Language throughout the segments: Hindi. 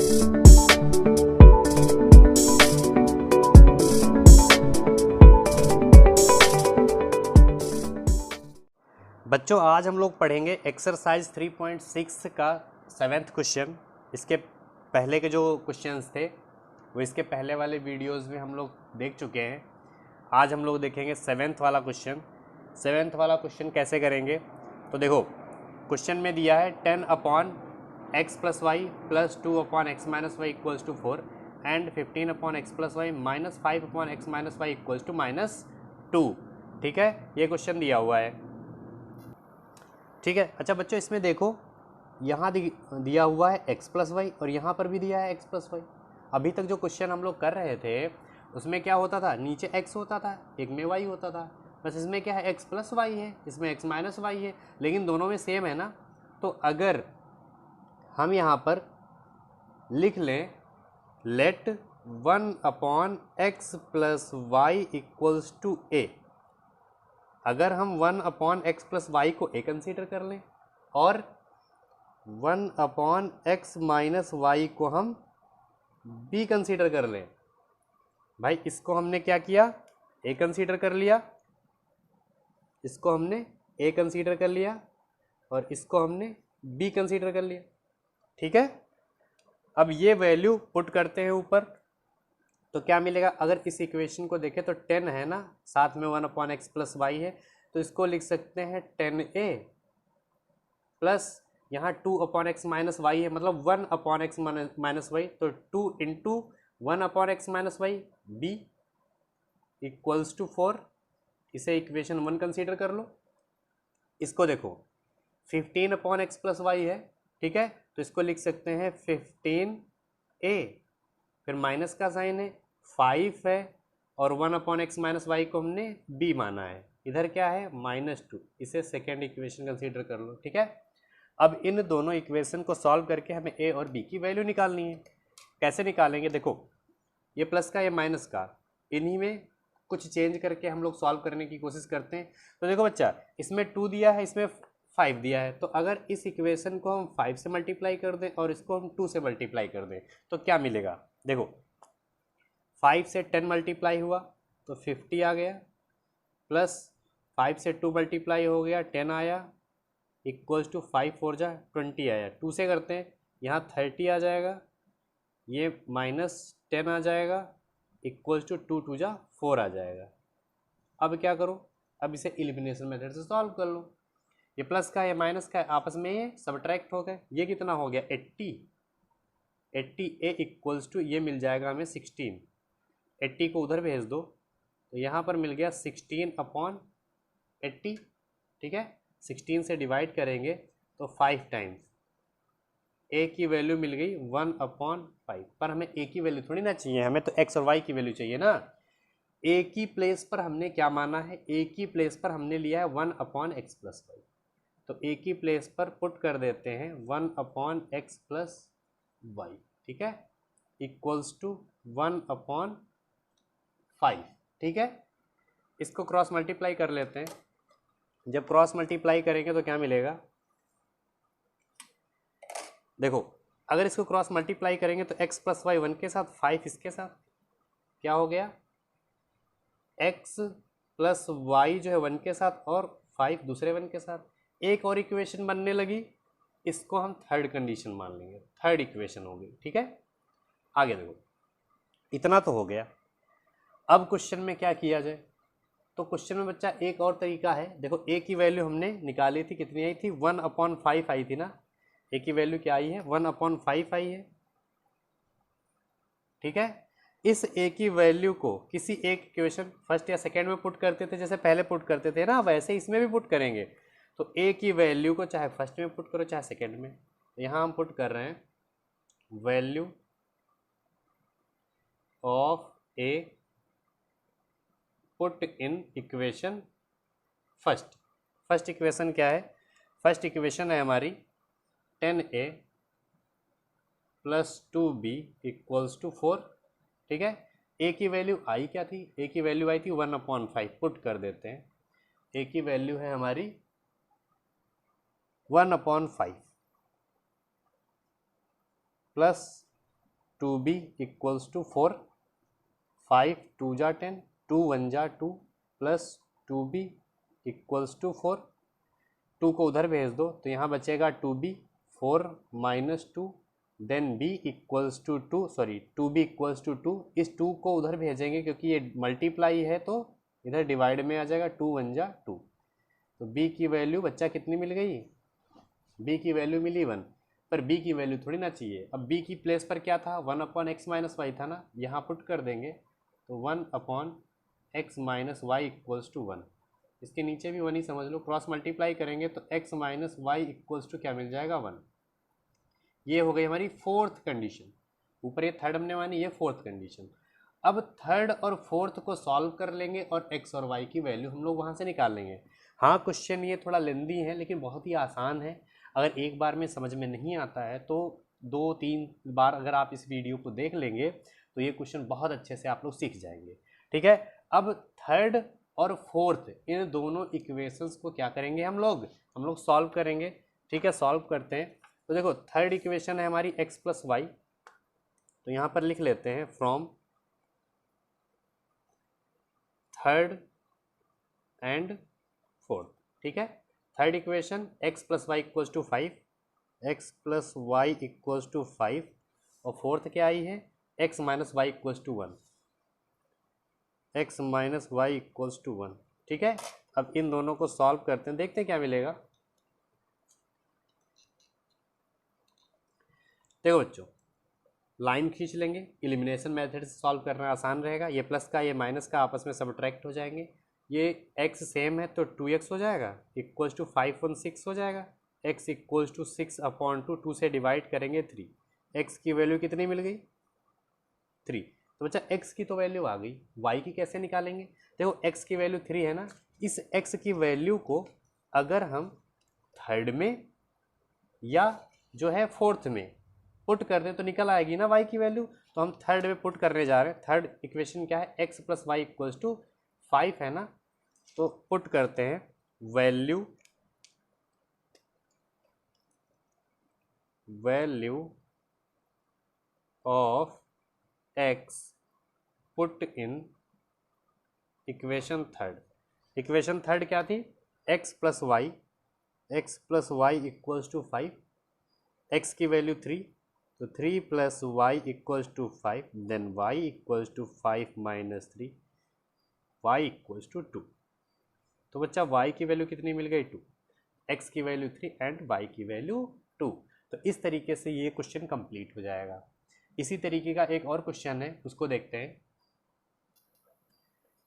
बच्चों आज हम लोग पढ़ेंगे एक्सरसाइज 3.6 का 7th क्वेश्चन। इसके पहले के जो क्वेश्चंस थे वो इसके पहले वाले वीडियोस में हम लोग देख चुके हैं। आज हम लोग देखेंगे 7th वाला क्वेश्चन। 7th वाला क्वेश्चन कैसे करेंगे, तो देखो क्वेश्चन में दिया है 10/x + y + 2/x - y = 4 and 15/x + y - 5/x - y = -2। ठीक है, ये क्वेश्चन दिया हुआ है। ठीक है, अच्छा बच्चों इसमें देखो यहाँ दिया हुआ है x + y और यहाँ पर भी दिया है x + y। अभी तक जो क्वेश्चन हम लोग कर रहे थे उसमें क्या होता था, नीचे x होता था, एक में y होता था। बस इसमें क्या है, x + y है, इसमें x - y है, लेकिन दोनों में सेम है ना। तो अगर हम यहाँ पर लिख लें लेट 1/x + y = a, अगर हम 1/x + y को a कंसीडर कर लें और 1/x - y को हम b कंसीडर कर लें, भाई इसको हमने क्या किया, a कंसीडर कर लिया, इसको हमने a कंसीडर कर लिया और इसको हमने b कंसीडर कर लिया। ठीक है, अब ये वैल्यू पुट करते हैं ऊपर, तो क्या मिलेगा, अगर इस इक्वेशन को देखें तो 10 है ना, साथ में 1/x + y है, तो इसको लिख सकते हैं 10a प्लस यहाँ 2/x - y है, मतलब 1/x - y, तो 2 × 1/x - y b = 4। इसे इक्वेशन 1 कंसीडर कर लो। इसको देखो 15/x + y है, ठीक है, तो इसको लिख सकते हैं 15a, फिर माइनस का साइन है, 5 है और 1/x - y को हमने b माना है, इधर क्या है -2, इसे सेकेंड इक्वेशन कंसीडर कर लो। ठीक है, अब इन दोनों इक्वेशन को सॉल्व करके हमें a और b की वैल्यू निकालनी है। कैसे निकालेंगे, देखो ये प्लस का ये माइनस का, इन्हीं में कुछ चेंज करके हम लोग सॉल्व करने की कोशिश करते हैं। तो देखो बच्चा, इसमें 2 दिया है, इसमें 5 दिया है, तो अगर इस इक्वेशन को हम 5 से मल्टीप्लाई कर दें और इसको हम 2 से मल्टीप्लाई कर दें तो क्या मिलेगा, देखो 5 से 10 मल्टीप्लाई हुआ तो 50 आ गया, प्लस 5 से 2 मल्टीप्लाई हो गया 10 आया, इक्वल्स टू 5 4 जा 20 आया। 2 से करते हैं, यहाँ 30 आ जाएगा, ये -10 आ जाएगा, इक्वल्स टू 2 2 जा 4 आ जाएगा। अब क्या करो, अब इसे एलिमिनेशन मेथड से सॉल्व कर लो। ये प्लस का है, ये माइनस का है, आपस में ये सबट्रैक्ट हो गए, ये कितना हो गया 80a इक्वल्स टू ये मिल जाएगा हमें 16। 80 को उधर भेज दो तो यहाँ पर मिल गया 16/80। ठीक है, 16 से डिवाइड करेंगे तो 5 टाइम्स, a की वैल्यू मिल गई 1/5, पर हमें a की वैल्यू थोड़ी ना चाहिए, हमें तो x और y की वैल्यू चाहिए ना। a की प्लेस पर हमने क्या माना है, a की प्लेस पर हमने लिया है 1/x + y, तो a की प्लेस पर पुट कर देते हैं 1/x + y। ठीक है, इक्वल्स टू 1/5। ठीक है, इसको क्रॉस मल्टीप्लाई कर लेते हैं। जब क्रॉस मल्टीप्लाई करेंगे तो क्या मिलेगा, देखो अगर इसको क्रॉस मल्टीप्लाई करेंगे तो x + y 1 के साथ, 5 इसके साथ, क्या हो गया x + y जो है 1 के साथ और 5 दूसरे 1 के साथ। एक और इक्वेशन बनने लगी, इसको हम थर्ड कंडीशन मान लेंगे, थर्ड इक्वेशन हो गई। ठीक है, आगे देखो, इतना तो हो गया। अब क्वेश्चन में क्या किया जाए, तो क्वेश्चन में बच्चा एक और तरीका है। देखो a की वैल्यू हमने निकाली थी, कितनी आई थी 1/5 आई थी ना, a की वैल्यू क्या आई है 1/5 आई है। ठीक है, इस a की वैल्यू को किसी एक इक्वेशन फर्स्ट या सेकेंड में पुट करते थे, जैसे पहले पुट करते थे ना, वैसे इसमें भी पुट करेंगे। तो a की वैल्यू को चाहे फर्स्ट में पुट करो चाहे सेकेंड में, तो यहाँ हम पुट कर रहे हैं value of a put in equation first. First equation क्या है, फर्स्ट इक्वेशन है हमारी 10a + 2b = 4। ठीक है, a की वैल्यू आई क्या थी, a की वैल्यू आई थी 1/5, पुट कर देते हैं, a की वैल्यू है हमारी 1/5 plus two b equals to 4, 5 2 जा 10, 2 1 जा 2 plus two b equals to 4, 2 को उधर भेज दो तो यहाँ बचेगा 2b, 4 minus 2, then b equals to 2, sorry 2b equals to 2, इस 2 को उधर भेजेंगे क्योंकि ये मल्टीप्लाई है तो इधर डिवाइड में आ जाएगा, 2 1 जा 2, तो b की वैल्यू बच्चा कितनी मिल गई, b की वैल्यू मिली 1, पर b की वैल्यू थोड़ी ना चाहिए। अब b की प्लेस पर क्या था, 1 अपॉन एक्स माइनस वाई था ना, यहाँ पुट कर देंगे तो 1 upon x minus y equals to 1, इसके नीचे भी 1 ही समझ लो, क्रॉस मल्टीप्लाई करेंगे तो x minus y equals to क्या मिल जाएगा 1। ये हो गई हमारी फोर्थ कंडीशन, ऊपर ये थर्ड हमने मानी, ये फोर्थ कंडीशन। अब थर्ड और फोर्थ को सॉल्व कर लेंगे और x और y की वैल्यू हम लोग वहाँ से निकाल लेंगे। हाँ क्वेश्चन ये थोड़ा लेंदी है लेकिन बहुत ही आसान है, अगर एक बार में समझ में नहीं आता है तो 2-3 बार अगर आप इस वीडियो को देख लेंगे तो ये क्वेश्चन बहुत अच्छे से आप लोग सीख जाएंगे। ठीक है, अब थर्ड और फोर्थ इन दोनों इक्वेशंस को क्या करेंगे हम लोग सॉल्व करेंगे। ठीक है, सॉल्व करते हैं। तो देखो थर्ड इक्वेशन है हमारी x प्लस वाई, तो यहाँ पर लिख लेते हैं फ्रॉम थर्ड एंड फोर्थ। ठीक है, third equation x plus y equals to 5, x plus y equals to 5, और फोर्थ क्या आई है x minus y equals to 1, x minus y equals to 1। ठीक है, अब इन दोनों को सॉल्व करते हैं, देखते हैं क्या मिलेगा। देखो बच्चों, लाइन खींच लेंगे, एलिमिनेशन मेथड से सॉल्व करना आसान रहेगा, ये प्लस का ये माइनस का आपस में सब्ट्रैक्ट हो जाएंगे, ये x सेम है तो 2x हो जाएगा इक्वल्स टू 5 1 6 हो जाएगा, x इक्वल्स टू 6 अपॉन 2 से डिवाइड करेंगे 3, x की वैल्यू कितनी मिल गई 3। तो बच्चा x की तो वैल्यू आ गई, y की कैसे निकालेंगे। देखो x की वैल्यू 3 है ना, इस x की वैल्यू को अगर हम थर्ड में या जो है फोर्थ में पुट कर दें तो निकल आएगी ना y की वैल्यू, तो हम थर्ड में पुट करने जा रहे हैं। थर्ड इक्वेशन क्या है, x plus y equals to 5 है ना, तो पुट करते हैं value of x put in equation third. Equation third क्या थी, x plus y equals to 5, x की वैल्यू 3, तो 3 plus y equals to 5, then y equals to 5 minus 3, y equals to 2। तो बच्चा y की वैल्यू कितनी मिल गई 2, x की वैल्यू 3 एंड y की वैल्यू 2। तो इस तरीके से ये क्वेश्चन कंप्लीट हो जाएगा। इसी तरीके का एक और क्वेश्चन है, उसको देखते हैं।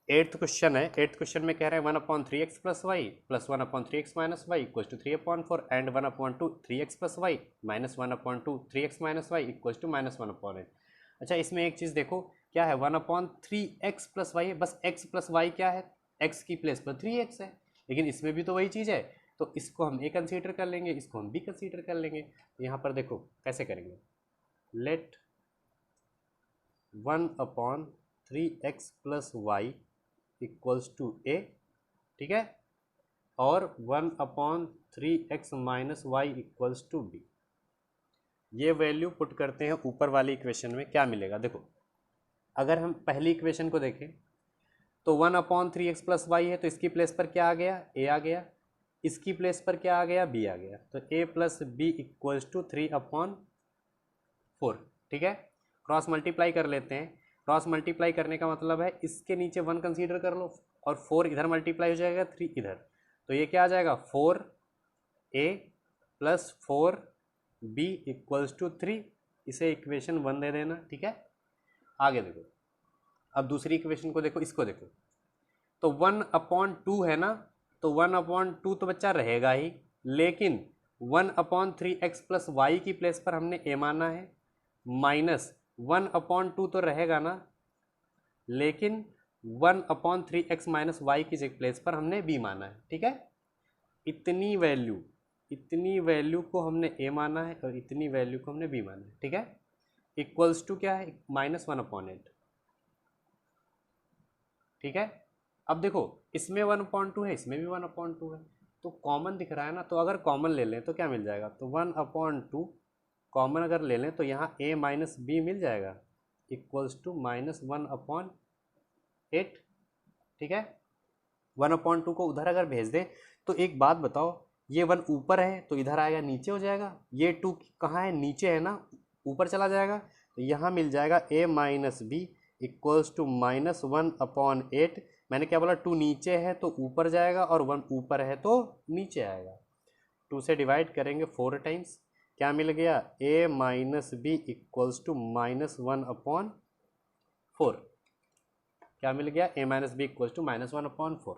एट्थ क्वेश्चन है, एट्थ क्वेश्चन में कह रहे हैं 1 upon 3x plus y plus 1 upon 3x minus y equals to 3 upon 4 and 1 upon 2 3x plus y minus 1 upon 2 3x minus y equals to minus 1 upon 8। अच्छा, इसमें एक चीज़ देखो क्या है, 1 अपॉन 3x प्लस वाई है, बस x प्लस वाई क्या है, x की प्लेस पर 3x है, लेकिन इसमें भी तो वही चीज़ है, तो इसको हम a कंसीडर कर लेंगे, इसको हम b कंसीडर कर लेंगे। तो यहाँ पर देखो कैसे करेंगे, let 1 upon 3x plus y equals to a, ठीक है, और 1 upon 3x minus y equals to b। ये वैल्यू पुट करते हैं ऊपर वाली इक्वेशन में, क्या मिलेगा देखो, अगर हम पहली इक्वेशन को देखें तो 1 अपॉन 3x प्लस वाई है, तो इसकी प्लेस पर क्या आ गया, a आ गया, इसकी प्लेस पर क्या आ गया, b आ गया, तो a plus b equals to 3 upon 4। ठीक है, क्रॉस मल्टीप्लाई कर लेते हैं, क्रॉस मल्टीप्लाई करने का मतलब है इसके नीचे 1 कंसीडर कर लो और 4 इधर मल्टीप्लाई हो जाएगा 3 इधर, तो ये क्या आ जाएगा 4a plus 4b equals to 3, इसे इक्वेशन 1 दे देना। ठीक है, आगे देखो, अब दूसरी इक्वेशन को देखो, इसको देखो, तो 1 अपॉन 2 है ना, तो 1 अपॉन 2 तो बच्चा रहेगा ही, लेकिन 1 अपॉन 3x प्लस वाई की प्लेस पर हमने a माना है, माइनस 1 अपॉन 2 तो रहेगा ना, लेकिन 1 अपॉन 3x माइनस वाई की प्लेस पर हमने b माना है। ठीक है, इतनी वैल्यू को हमने a माना है और इतनी वैल्यू को हमने b माना है। ठीक है, इक्वल्स टू क्या है, माइनस 1 अपॉन 8। ठीक है, अब देखो इसमें 1 अपॉन 2 है, इसमें भी 1 अपॉन 2 है, तो कॉमन दिख रहा है ना, तो अगर कॉमन ले लें तो क्या मिल जाएगा, तो 1 अपॉन 2 कॉमन अगर ले लें तो यहाँ a माइनस बी मिल जाएगा इक्वल्स टू -1/8। ठीक है, 1/2 को उधर अगर भेज दें तो एक बात बताओ, ये 1 ऊपर है तो इधर आएगा नीचे हो जाएगा, ये 2 कहाँ है, नीचे है ना, ऊपर चला जाएगा, तो यहाँ मिल जाएगा a minus b equals to -1/8। मैंने क्या बोला, 2 नीचे है तो ऊपर जाएगा और 1 ऊपर है तो नीचे आएगा। 2 से डिवाइड करेंगे 4 टाइम्स, क्या मिल गया, a minus b equals to -1/4। क्या मिल गया, a minus b equals to -1/4।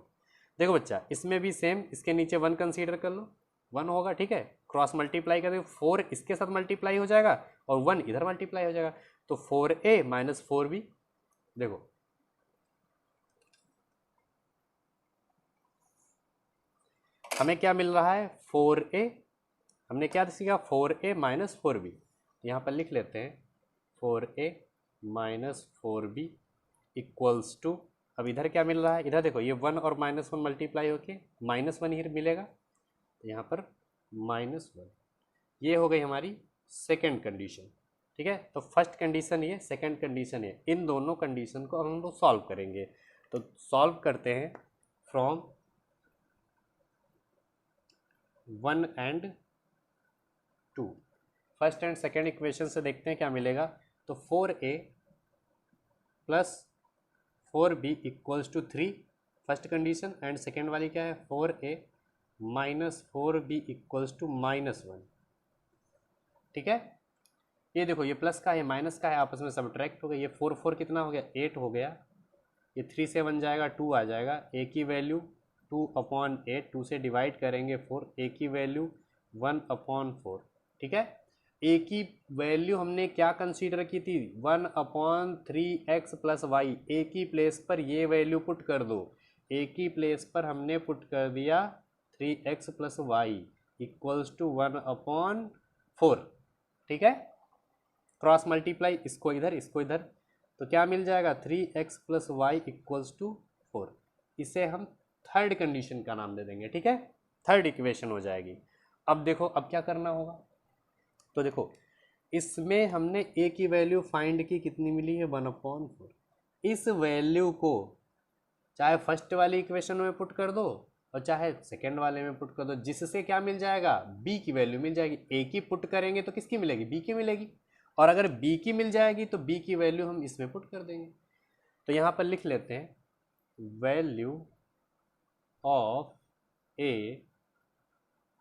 देखो बच्चा, इसमें भी सेम, इसके नीचे 1 कंसीडर कर लो, 1 होगा। ठीक है, क्रॉस मल्टीप्लाई कर दो, 4 इसके साथ मल्टीप्लाई हो जाएगा और 1 इधर मल्टीप्लाई हो जाएगा, तो 4a माइनस 4b। देखो हमें क्या मिल रहा है, 4a, हमने क्या सीखा, 4a माइनस 4b। यहाँ पर लिख लेते हैं 4a minus 4b equals to, अब इधर क्या मिल रहा है, इधर देखो ये 1 और -1 मल्टीप्लाई होके -1 ही मिलेगा, तो यहाँ पर -1। ये हो गई हमारी सेकेंड कंडीशन। ठीक है, तो फर्स्ट कंडीशन ये, सेकेंड कंडीशन ये, इन दोनों कंडीशन को हम लोग सॉल्व करेंगे। तो सॉल्व करते हैं from 1 and 2। First and second equation से देखते हैं क्या मिलेगा। तो 4a plus 4b equals to 3 first condition, and second वाली क्या है, 4a minus 4b equals to -1। ठीक है, ये देखो ये प्लस का है माइनस का है, आपस में सब्ट्रैक्ट हो गया, ये 4 4 कितना हो गया, 8 हो गया, ये 3 से बन जाएगा 2 आ जाएगा, a की वैल्यू 2/8, 2 से डिवाइड करेंगे 4, a की वैल्यू 1/4। ठीक है, a की वैल्यू हमने क्या कंसीडर की थी, 1/3x प्लस वाई, a की प्लेस पर ये वैल्यू पुट कर दो, a की प्लेस पर हमने पुट कर दिया 3x plus y equals to 1/4। ठीक है, क्रॉस मल्टीप्लाई, इसको इधर इसको इधर, तो क्या मिल जाएगा, 3x plus y equals to 4। इसे हम थर्ड कंडीशन का नाम दे देंगे। ठीक है, थर्ड इक्वेशन हो जाएगी। अब देखो अब क्या करना होगा, तो देखो इसमें हमने a की वैल्यू फाइंड की, कितनी मिली है, 1/4। इस वैल्यू को चाहे फर्स्ट वाली इक्वेशन में पुट कर दो और चाहे सेकेंड वाले में पुट कर दो, जिससे क्या मिल जाएगा, b की वैल्यू मिल जाएगी। a की पुट करेंगे तो किसकी मिलेगी, b की मिलेगी, और अगर b की मिल जाएगी तो b की वैल्यू हम इसमें पुट कर देंगे। तो यहाँ पर लिख लेते हैं value of a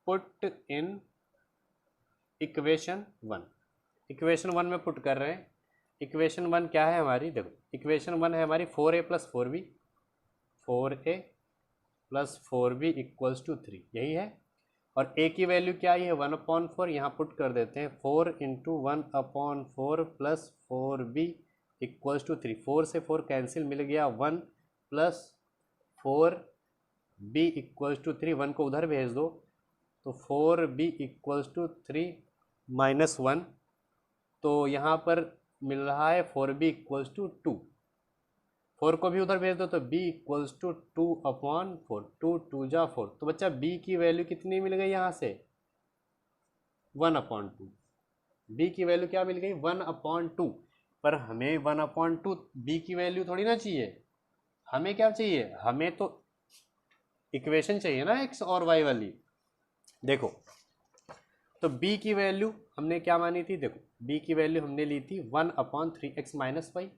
put in equation 1। Equation 1 में पुट कर रहे हैं। इक्वेशन 1 क्या है हमारी, देखो इक्वेशन 1 है हमारी 4a plus 4b, 4a plus 4b equals to 3, यही है। और a की वैल्यू क्या आई है, 1/4, यहाँ पुट कर देते हैं 4 into 1/4 plus 4b equals to 3। 4 से 4 कैंसिल, मिल गया 1 प्लस 4b इक्वल्स टू 3, 1 को उधर भेज दो, तो 4b इक्वल्स टू 3 माइनस 1, तो यहाँ पर मिल रहा है 4b इक्वल्स टू 2। 4 को भी उधर भेज दो तो b इक्वल्स टू 2/4, 2 2 जा 4, तो बच्चा b की वैल्यू कितनी मिल गई यहाँ से, 1/2। b की वैल्यू क्या मिल गई, 1/2। पर हमें 1/2 b की वैल्यू थोड़ी ना चाहिए, हमें क्या चाहिए, हमें तो इक्वेशन चाहिए ना x और y वाली। देखो तो b की वैल्यू हमने क्या मानी थी, देखो b की वैल्यू हमने ली थी 1/3x माइनस वाई,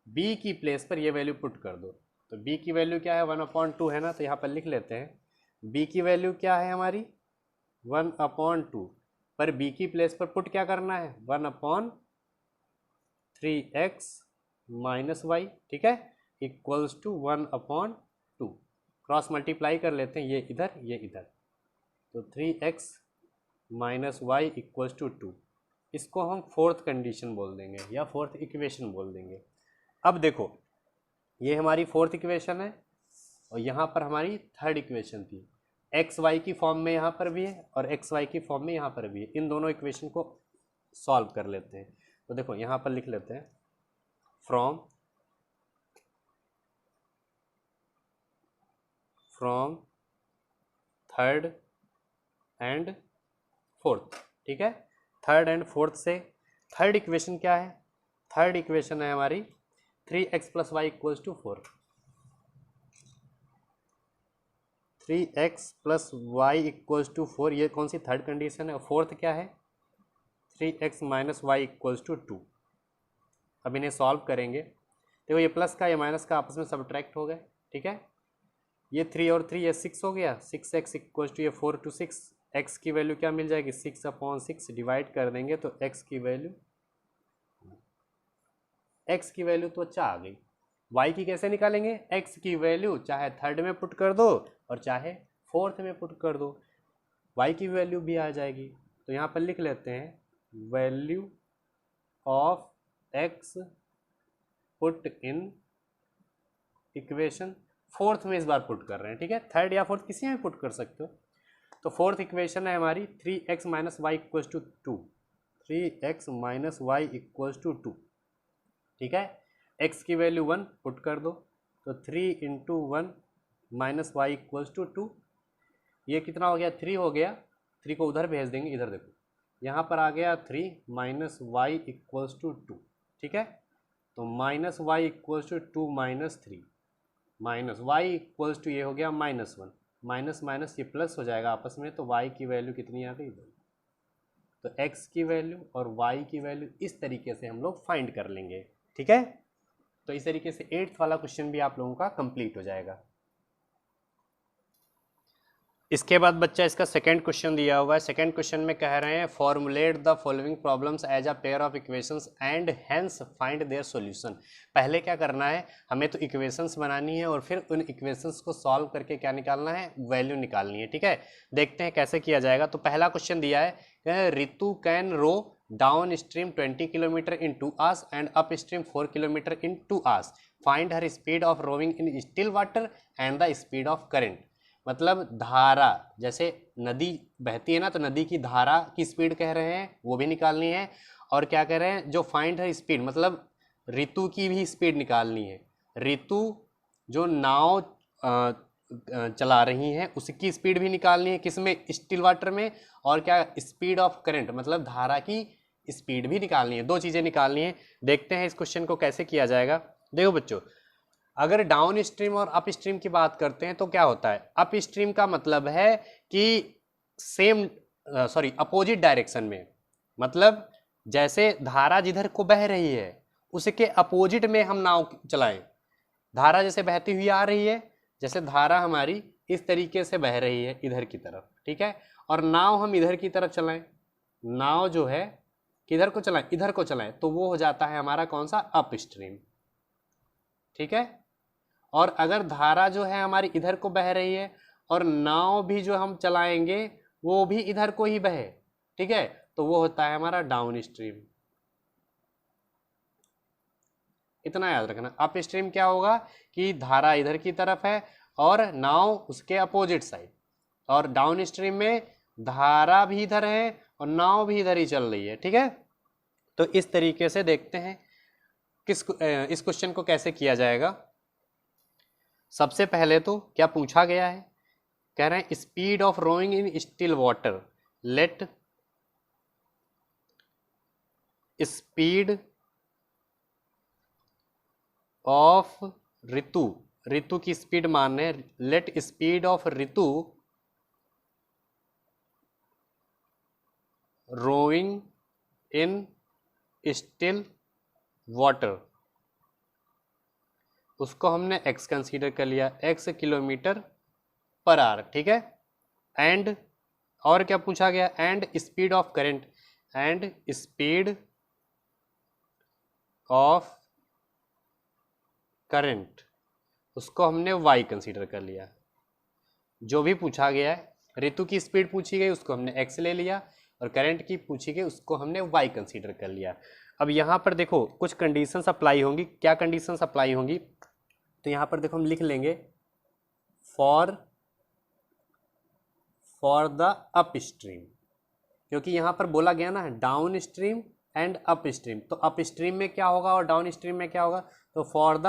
b की प्लेस पर ये वैल्यू पुट कर दो, तो b की वैल्यू क्या है, 1/2 है ना, तो यहाँ पर लिख लेते हैं b की वैल्यू क्या है हमारी 1/2, पर b की प्लेस पर पुट क्या करना है, 1/3x माइनस वाई। ठीक है, इक्वल्स टू 1/2, क्रॉस मल्टीप्लाई कर लेते हैं, ये इधर ये इधर, तो 3x minus y equals to 2। इसको हम फोर्थ कंडीशन बोल देंगे या फोर्थ इक्वेशन बोल देंगे। अब देखो ये हमारी फोर्थ इक्वेशन है और यहाँ पर हमारी थर्ड इक्वेशन थी, एक्स वाई की फॉर्म में यहाँ पर भी है और एक्स वाई की फॉर्म में यहाँ पर भी है। इन दोनों इक्वेशन को सॉल्व कर लेते हैं। तो देखो यहाँ पर लिख लेते हैं फ्रॉम थर्ड एंड फोर्थ। ठीक है, थर्ड एंड फोर्थ से। थर्ड इक्वेशन क्या है? थर्ड इक्वेशन है हमारी 3x + y = 4। 3x + y = 4, ये कौन सी थर्ड कंडीशन है? फोर्थ क्या है? 3x - y = 2। अब इन्हें सॉल्व करेंगे। देखो ये प्लस का, ये माइनस का आपस में सब्ट्रैक्ट हो गए, ठीक है। ये 3 और 3 ये 6 हो गया। 6x = ये 4 to 6, x की वैल्यू क्या मिल जाएगी? 6/6 डिवाइड कर देंगे तो x की वैल्यू तो अच्छा आ गई। y की कैसे निकालेंगे? x की वैल्यू चाहे थर्ड में पुट कर दो और चाहे फोर्थ में पुट कर दो, y की वैल्यू भी आ जाएगी। तो यहाँ पर लिख लेते हैं value of x put in equation. Fourth में इस बार पुट कर रहे हैं, ठीक है। थर्ड या फोर्थ किसी में पुट कर सकते हो। तो फोर्थ इक्वेशन है हमारी 3x - y = 2। 3x - y = 2, ठीक है। x की वैल्यू 1 पुट कर दो तो 3 × 1 - y = 2। ये कितना हो गया? 3 हो गया। 3 को उधर भेज देंगे, इधर देखो यहाँ पर आ गया 3 - y = 2, ठीक है। तो -y = 2 - 3 माइनस y = ये हो गया -1, माइनस माइनस ये प्लस हो जाएगा आपस में, तो y की वैल्यू कितनी आ गई? तो x की वैल्यू और y की वैल्यू इस तरीके से हम लोग फाइंड कर लेंगे, ठीक है। तो इस तरीके से 8th वाला क्वेश्चन भी आप लोगों का कंप्लीट हो जाएगा। इसके बाद बच्चा इसका सेकंड क्वेश्चन दिया हुआ है। सेकंड क्वेश्चन में कह रहे हैं formulate the following problems as a pair of equations and hence find their solution. पहले क्या करना है? हमें तो इक्वेशंस बनानी है और फिर उन इक्वेशंस को सॉल्व करके क्या निकालना है? वैल्यू निकालनी है, ठीक है। देखते हैं कैसे किया जाएगा। तो पहला क्वेश्चन दिया है Ritu can row downstream 20 kilometre in 2 hours and upstream 4 kilometre in 2 hours। Find her speed of rowing in still water and the speed of current. मतलब धारा, जैसे नदी बहती है ना, तो नदी की धारा की स्पीड कह रहे हैं, वो भी निकालनी है। और क्या कह रहे हैं? जो फाइंड है स्पीड, मतलब ऋतु की भी स्पीड निकालनी है। ऋतु जो नाव चला रही हैं उसकी स्पीड भी निकालनी है, किसमें? स्टिल वाटर में। और क्या? स्पीड ऑफ करंट, मतलब धारा की स्पीड भी निकालनी है। दो चीज़ें निकालनी है। देखते हैं इस क्वेश्चन को कैसे किया जाएगा। देखो बच्चों, अगर डाउन स्ट्रीम और अप स्ट्रीम की बात करते हैं तो क्या होता है? अप स्ट्रीम का मतलब है कि अपोजिट डायरेक्शन में, मतलब जैसे धारा जिधर को बह रही है उसके अपोजिट में हम नाव चलाएं। धारा जैसे बहती हुई आ रही है, जैसे धारा हमारी इस तरीके से बह रही है इधर की तरफ, ठीक है। और नाव हम इधर की तरफ चलाएं, नाव जो है किधर को चलाएं? इधर को चलाएं, तो वो हो जाता है हमारा कौन सा? अप स्ट्रीम, ठीक है। और अगर धारा जो है हमारी इधर को बह रही है और नाव भी जो हम चलाएंगे वो भी इधर को ही बहे, ठीक है, तो वो होता है हमारा डाउन स्ट्रीम। इतना याद रखना। अप स्ट्रीम क्या होगा कि धारा इधर की तरफ है और नाव उसके अपोजिट साइड, और डाउन स्ट्रीम में धारा भी इधर है और नाव भी इधर ही चल रही है, ठीक है। तो इस तरीके से देखते हैं इस क्वेश्चन को कैसे किया जाएगा। सबसे पहले तो क्या पूछा गया है? कह रहे हैं speed of rowing in still water, let speed of Ritu, Ritu की स्पीड मान रहे हैं, let speed of Ritu rowing in still water, उसको हमने x कंसीडर कर लिया, x km/h, ठीक है। एंड और क्या पूछा गया? And speed of current, and speed of current उसको हमने y कंसीडर कर लिया। जो भी पूछा गया है, ऋतु की स्पीड पूछी गई उसको हमने x ले लिया, और करंट की पूछी गई उसको हमने y कंसीडर कर लिया। अब यहाँ पर देखो कुछ कंडीशंस अप्लाई होंगी। क्या कंडीशंस अप्लाई होंगी? तो यहाँ पर देखो हम लिख लेंगे फॉर द अप स्ट्रीम, क्योंकि यहाँ पर बोला गया ना down stream and up stream, तो अप स्ट्रीम में क्या होगा और डाउन स्ट्रीम में क्या होगा? तो फॉर द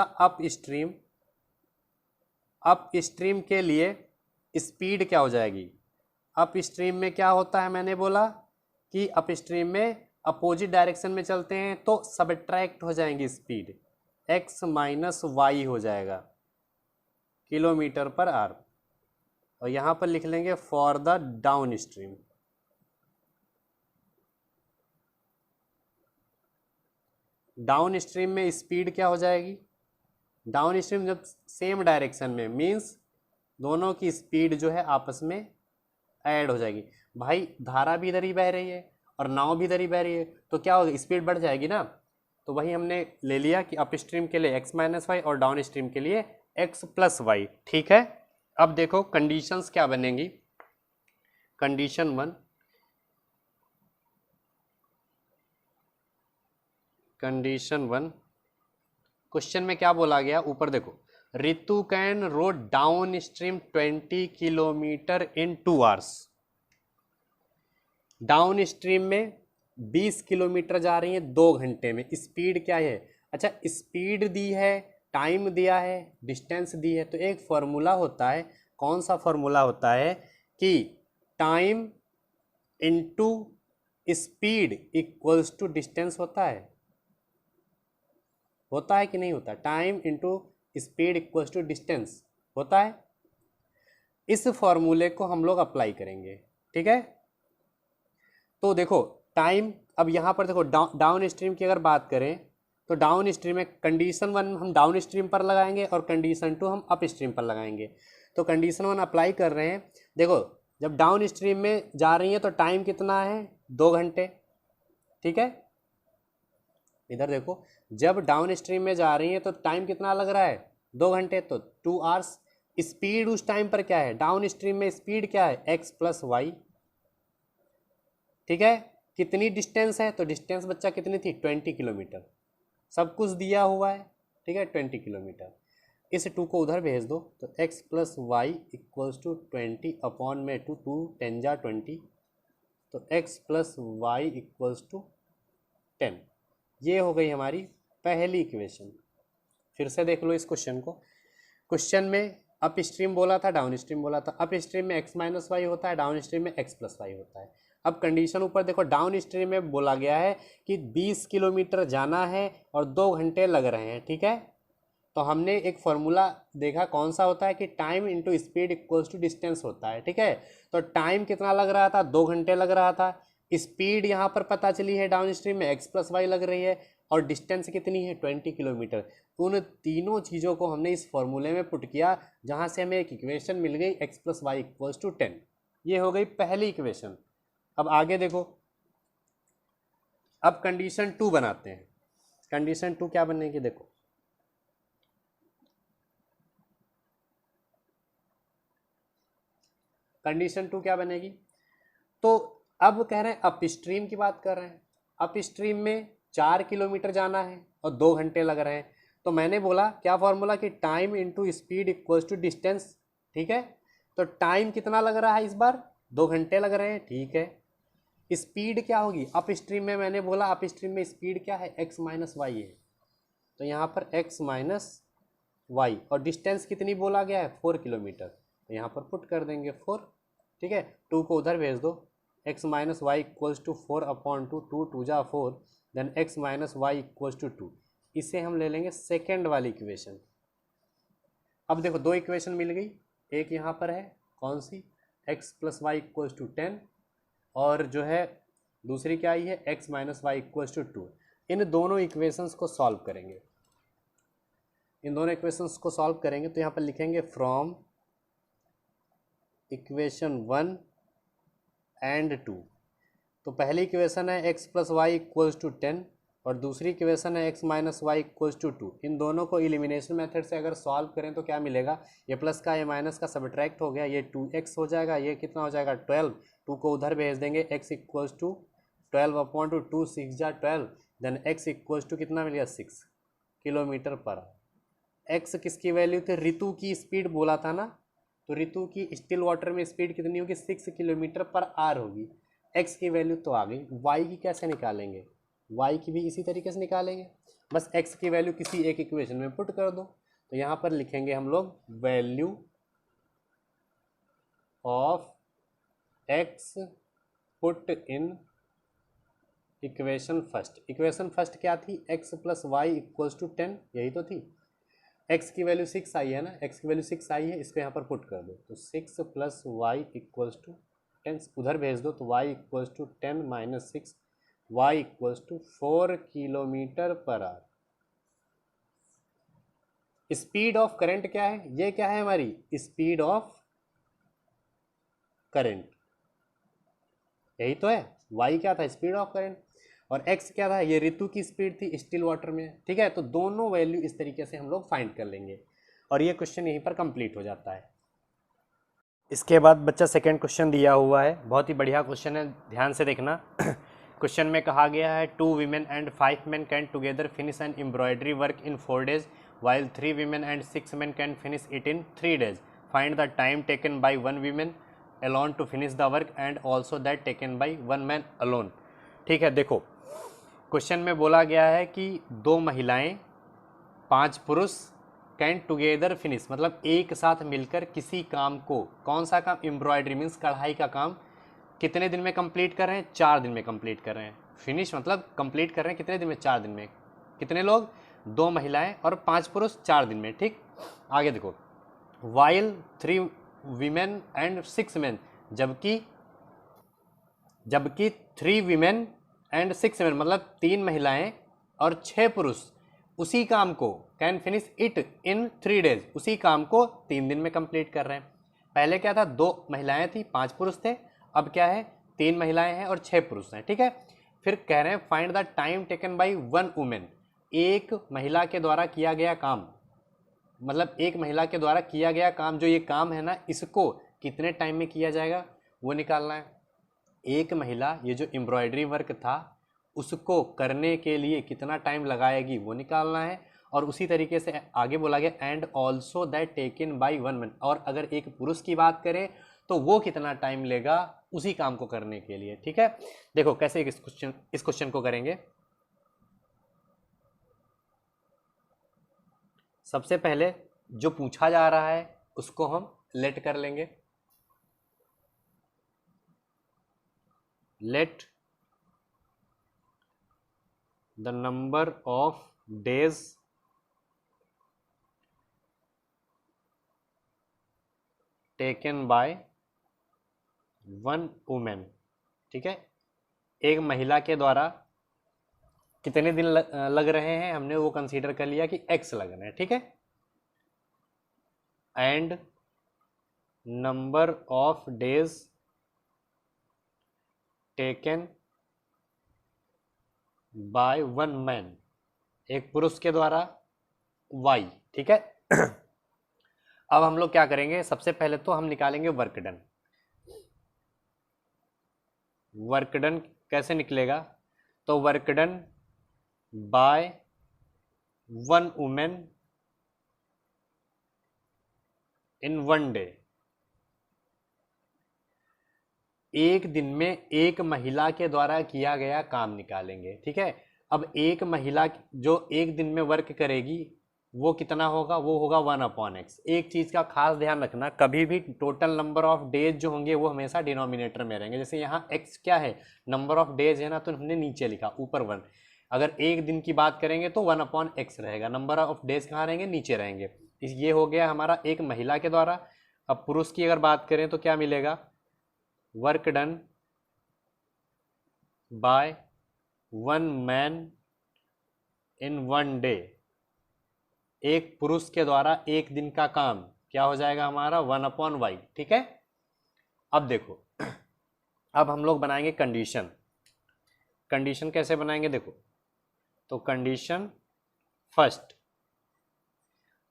अप स्ट्रीम के लिए स्पीड क्या हो जाएगी? अप स्ट्रीम में क्या होता है? मैंने बोला कि अपस्ट्रीम में अपोजिट डायरेक्शन में चलते हैं तो सबट्रैक्ट हो जाएंगी स्पीड, x माइनस वाई हो जाएगा किलोमीटर पर आवर। और यहाँ पर लिख लेंगे for the down stream. Down stream में स्पीड क्या हो जाएगी, डाउन स्ट्रीम जब सेम डायरेक्शन में मीन्स दोनों की स्पीड जो है आपस में ऐड हो जाएगी। भाई धारा भी इधर ही बह रही है और नाव भी इधर ही बह रही है, तो क्या होगा, स्पीड बढ़ जाएगी ना। तो वही हमने ले लिया कि अप स्ट्रीम के लिए x माइनस वाई और डाउन स्ट्रीम के लिए x प्लस वाई। ठीक है, अब देखो कंडीशंस क्या बनेंगी। कंडीशन 1, कंडीशन 1 क्वेश्चन में क्या बोला गया, ऊपर देखो, Ritu can row downstream 20 kilometre in 2 hours. Downstream में 20 किलोमीटर जा रही है 2 घंटे में। स्पीड क्या है, अच्छा स्पीड दी है, टाइम दिया है, डिस्टेंस दी है, तो एक फॉर्मूला होता है। कौन सा फॉर्मूला होता है कि time into speed equals to distance होता है। होता है कि नहीं होता, time into speed equals to distance होता है। इस फॉर्मूले को हम लोग अप्लाई करेंगे। ठीक है, तो देखो टाइम, अब यहाँ पर देखो डाउन स्ट्रीम की अगर बात करें तो डाउन स्ट्रीम में कंडीशन 1 हम डाउन स्ट्रीम पर लगाएंगे और कंडीशन 2 हम अप स्ट्रीम पर लगाएंगे। तो कंडीशन 1 अप्लाई कर रहे हैं। देखो जब डाउन स्ट्रीम में जा रही है तो टाइम कितना है, 2 घंटे। ठीक है, इधर देखो जब डाउन स्ट्रीम में जा रही है तो टाइम कितना लग रहा है, 2 घंटे, तो 2 आवर्स। स्पीड उस टाइम पर क्या है, डाउन स्ट्रीम में स्पीड क्या है, x प्लस वाई। ठीक है, कितनी डिस्टेंस है, तो डिस्टेंस बच्चा कितनी थी, 20 किलोमीटर। सब कुछ दिया हुआ है। ठीक है, 20 किलोमीटर। इस 2 को उधर भेज दो तो x plus y equals to 20 upon में 2, 2 10 जा 20, तो x plus y equals to 10। ये हो गई हमारी पहली इक्वेशन। फिर से देख लो इस क्वेश्चन को। क्वेश्चन में अप स्ट्रीम बोला था, डाउन स्ट्रीम बोला था। अप स्ट्रीम में x माइनस वाई होता है, डाउन स्ट्रीम में x प्लस वाई होता है। अब कंडीशन ऊपर देखो, डाउन स्ट्रीम में बोला गया है कि 20 किलोमीटर जाना है और 2 घंटे लग रहे हैं। ठीक है, तो हमने एक फॉर्मूला देखा कौन सा होता है कि time into speed equals to distance होता है। ठीक है, तो टाइम कितना लग रहा था, 2 घंटे लग रहा था। स्पीड यहाँ पर पता चली है डाउन स्ट्रीम में x प्लस वाई लग रही है और डिस्टेंस कितनी है, 20 किलोमीटर। उन तीनों चीज़ों को हमने इस फॉर्मूले में पुट किया जहाँ से हमें एक इक्वेशन मिल गई x plus y equals to 10। ये हो गई पहली इक्वेशन। अब आगे देखो, अब कंडीशन 2 बनाते हैं। कंडीशन 2 क्या बनेगी, देखो कंडीशन 2 क्या बनेगी। तो अब कह रहे हैं अप स्ट्रीम की बात कर रहे हैं। अप स्ट्रीम में 4 किलोमीटर जाना है और 2 घंटे लग रहे हैं। तो मैंने बोला क्या फॉर्मूला कि time into speed equals to distance. ठीक है, तो टाइम कितना लग रहा है इस बार, 2 घंटे लग रहे हैं। ठीक है, स्पीड क्या होगी, अप स्ट्रीम में मैंने बोला अप स्ट्रीम में स्पीड क्या है, x माइनस वाई है, तो यहाँ पर x माइनस वाई। और डिस्टेंस कितनी बोला गया है, 4 किलोमीटर, तो यहाँ पर पुट कर देंगे 4। ठीक है, 2 को उधर भेज दो, x minus y equals to 4 upon 2, 2 2 जा 4, then x minus y equals to 2। इसे हम ले लेंगे सेकेंड वाली इक्वेशन। अब देखो 2 इक्वेशन मिल गई, एक यहाँ पर है कौन सी, x plus y equals to 10, और जो है दूसरी क्या आई है, x minus y equals to 2। इन दोनों इक्वेशंस को सॉल्व करेंगे। इन दोनों इक्वेशंस को सॉल्व करेंगे तो यहाँ पर लिखेंगे फ्रॉम इक्वेशन 1 एंड 2। तो पहली इक्वेशन है x plus y equals to 10 और दूसरी इक्वेशन है x minus y equals to 2। इन दोनों को एलिमिनेशन मेथड से अगर सॉल्व करें तो क्या मिलेगा, ये प्लस का ये माइनस का सबट्रैक्ट हो गया, ये 2x हो जाएगा, ये कितना हो जाएगा 12। 2 को उधर भेज देंगे, x equals to 12 upon two 2 6 जा 12, देन x इक्वल्स टू कितना मिल गया, 6 किलोमीटर पर। x किसकी वैल्यू थी, ऋतु की स्पीड बोला था ना, तो ऋतु की स्टिल वाटर में स्पीड कितनी होगी, 6 किलोमीटर पर आवर होगी। x की वैल्यू तो आ गई, y की कैसे निकालेंगे, y की भी इसी तरीके से निकालेंगे, बस x की वैल्यू किसी एक इक्वेशन में पुट कर दो। तो यहाँ पर लिखेंगे हम लोग value of x put in equation first क्या थी, x plus y equals to 10, यही तो थी। x की वैल्यू 6 आई है ना, x की वैल्यू 6 आई है, इसको यहाँ पर पुट कर दो तो 6 प्लस वाई इक्वल्स टू 10, उधर भेज दो तो y equals to 10 minus 6, y equals to 4 kilometre per hour. Speed of current क्या है, ये क्या है हमारी स्पीड ऑफ करंट, यही तो है। y क्या था, स्पीड ऑफ करंट, और x क्या था, ये ऋतु की स्पीड थी स्टिल वाटर में। ठीक है, तो दोनों वैल्यू इस तरीके से हम लोग फाइंड कर लेंगे और ये क्वेश्चन यहीं पर कंप्लीट हो जाता है। इसके बाद बच्चा सेकंड क्वेश्चन दिया हुआ है, बहुत ही बढ़िया क्वेश्चन है, ध्यान से देखना। क्वेश्चन में कहा गया है 2 women and 5 men can together finish an embroidery work in 4 days while 3 women and 6 men can finish it in 3 days। Find the time taken by 1 woman alone to finish the work and also that taken by 1 man alone। ठीक है, देखो क्वेश्चन में बोला गया है कि 2 महिलाएं 5 पुरुष कैन टुगेदर फिनिश, मतलब एक साथ मिलकर किसी काम को, कौन सा काम, एम्ब्रॉयडरी मीन्स कढ़ाई का काम, कितने दिन में कंप्लीट कर रहे हैं, 4 दिन में कंप्लीट कर रहे हैं। फिनिश मतलब कंप्लीट कर रहे हैं कितने दिन में, 4 दिन में। कितने लोग, 2 महिलाएं और 5 पुरुष 4 दिन में। ठीक, आगे देखो, वाइल 3 women and 6 men, जबकि 3 women and 6 men मतलब 3 महिलाएं और 6 पुरुष उसी काम को can finish it in 3 days, उसी काम को 3 दिन में कंप्लीट कर रहे हैं। पहले क्या था, 2 महिलाएं थी 5 पुरुष थे, अब क्या है 3 महिलाएं हैं और 6 पुरुष हैं। ठीक है, फिर कह रहे हैं find the time taken by 1 woman, एक महिला के द्वारा किया गया काम, मतलब एक महिला के द्वारा किया गया काम, जो ये काम है ना, इसको कितने टाइम में किया जाएगा वो निकालना है। एक महिला ये जो एम्ब्रॉयडरी वर्क था उसको करने के लिए कितना टाइम लगाएगी वो निकालना है। और उसी तरीके से आगे बोला गया and also that taken by 1 man, और अगर एक पुरुष की बात करें तो वो कितना टाइम लेगा उसी काम को करने के लिए। ठीक है, देखो कैसे इस क्वेश्चन को करेंगे। सबसे पहले जो पूछा जा रहा है उसको हम लेट कर लेंगे, let the number of days taken by 1 woman। ठीक है, एक महिला के द्वारा कितने दिन लग रहे हैं हमने वो कंसीडर कर लिया कि x लग रहे हैं। ठीक है, and number of days taken by 1 man, एक पुरुष के द्वारा y। ठीक है, अब हम लोग क्या करेंगे, सबसे पहले तो हम निकालेंगे वर्क डन। वर्क डन कैसे निकलेगा, तो work done by 1 woman in 1 day, एक दिन में एक महिला के द्वारा किया गया काम निकालेंगे। ठीक है, अब एक महिला जो एक दिन में वर्क करेगी वो कितना होगा, वो होगा 1/x। एक चीज़ का खास ध्यान रखना, कभी भी टोटल नंबर ऑफ डेज जो होंगे वो हमेशा डिनोमिनेटर में रहेंगे। जैसे यहाँ x क्या है, नंबर ऑफ डेज है ना, तो हमने नीचे लिखा, ऊपर 1। अगर एक दिन की बात करेंगे तो 1/x रहेगा, नंबर ऑफ डेज कहाँ रहेंगे, नीचे रहेंगे। ये हो गया हमारा एक महिला के द्वारा। अब पुरुष की अगर बात करें तो क्या मिलेगा, work done by 1 man in 1 day, एक पुरुष के द्वारा एक दिन का काम क्या हो जाएगा हमारा 1/y। ठीक है, अब देखो, अब हम लोग बनाएंगे कंडीशन। कंडीशन कैसे बनाएंगे, देखो तो कंडीशन फर्स्ट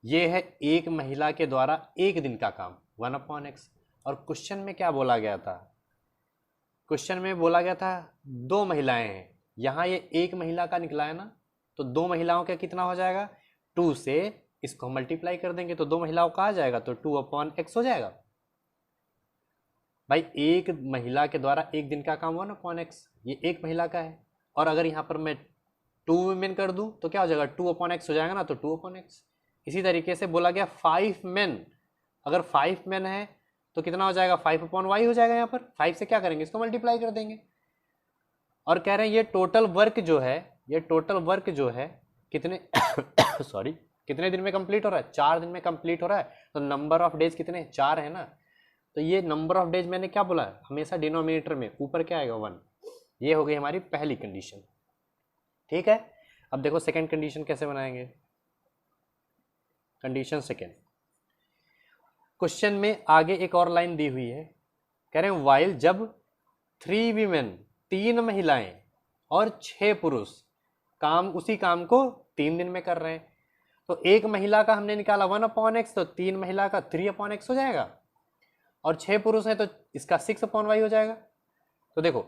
ये है एक महिला के द्वारा एक दिन का काम 1/x। और क्वेश्चन में क्या बोला गया था, क्वेश्चन में बोला गया था 2 महिलाएं हैं, यहाँ ये एक महिला का निकला है ना, तो 2 महिलाओं का कितना हो जाएगा, 2 से इसको मल्टीप्लाई कर देंगे तो 2 महिलाओं का आ जाएगा, तो 2/x हो जाएगा। भाई एक महिला के द्वारा एक दिन का काम 1/x, ये एक महिला का है। और अगर यहाँ पर मैं 2 women कर दूं तो क्या हो जाएगा, 2/x हो जाएगा ना, तो 2/x। इसी तरीके से बोला गया 5 men, अगर 5 men है तो कितना हो जाएगा, 5/y हो जाएगा। यहाँ पर 5 से क्या करेंगे, इसको मल्टीप्लाई कर देंगे। और कह रहे हैं ये टोटल वर्क जो है कितने सॉरी कितने दिन में कंप्लीट हो रहा है, 4 दिन में कंप्लीट हो रहा है। तो नंबर ऑफ डेज कितने, 4 है ना। तो ये नंबर ऑफ डेज मैंने क्या बोला, हमेशा डिनोमिनेटर में ऊपर क्या आएगा 1। ये हो गई हमारी पहली कंडीशन। ठीक है, अब देखो सेकंड कंडीशन कैसे बनाएंगे। कंडीशन सेकंड, क्वेश्चन में आगे एक और लाइन दी हुई है, कह रहे हैं वाइल जब 3 वीमेन 3 महिलाएं और 6 पुरुष उसी काम को 3 दिन में कर रहे हैं। तो एक महिला का हमने निकाला 1/x, तो 3 महिला का 3/x हो जाएगा, और 6 पुरुष हैं तो इसका 6/y हो जाएगा। तो देखो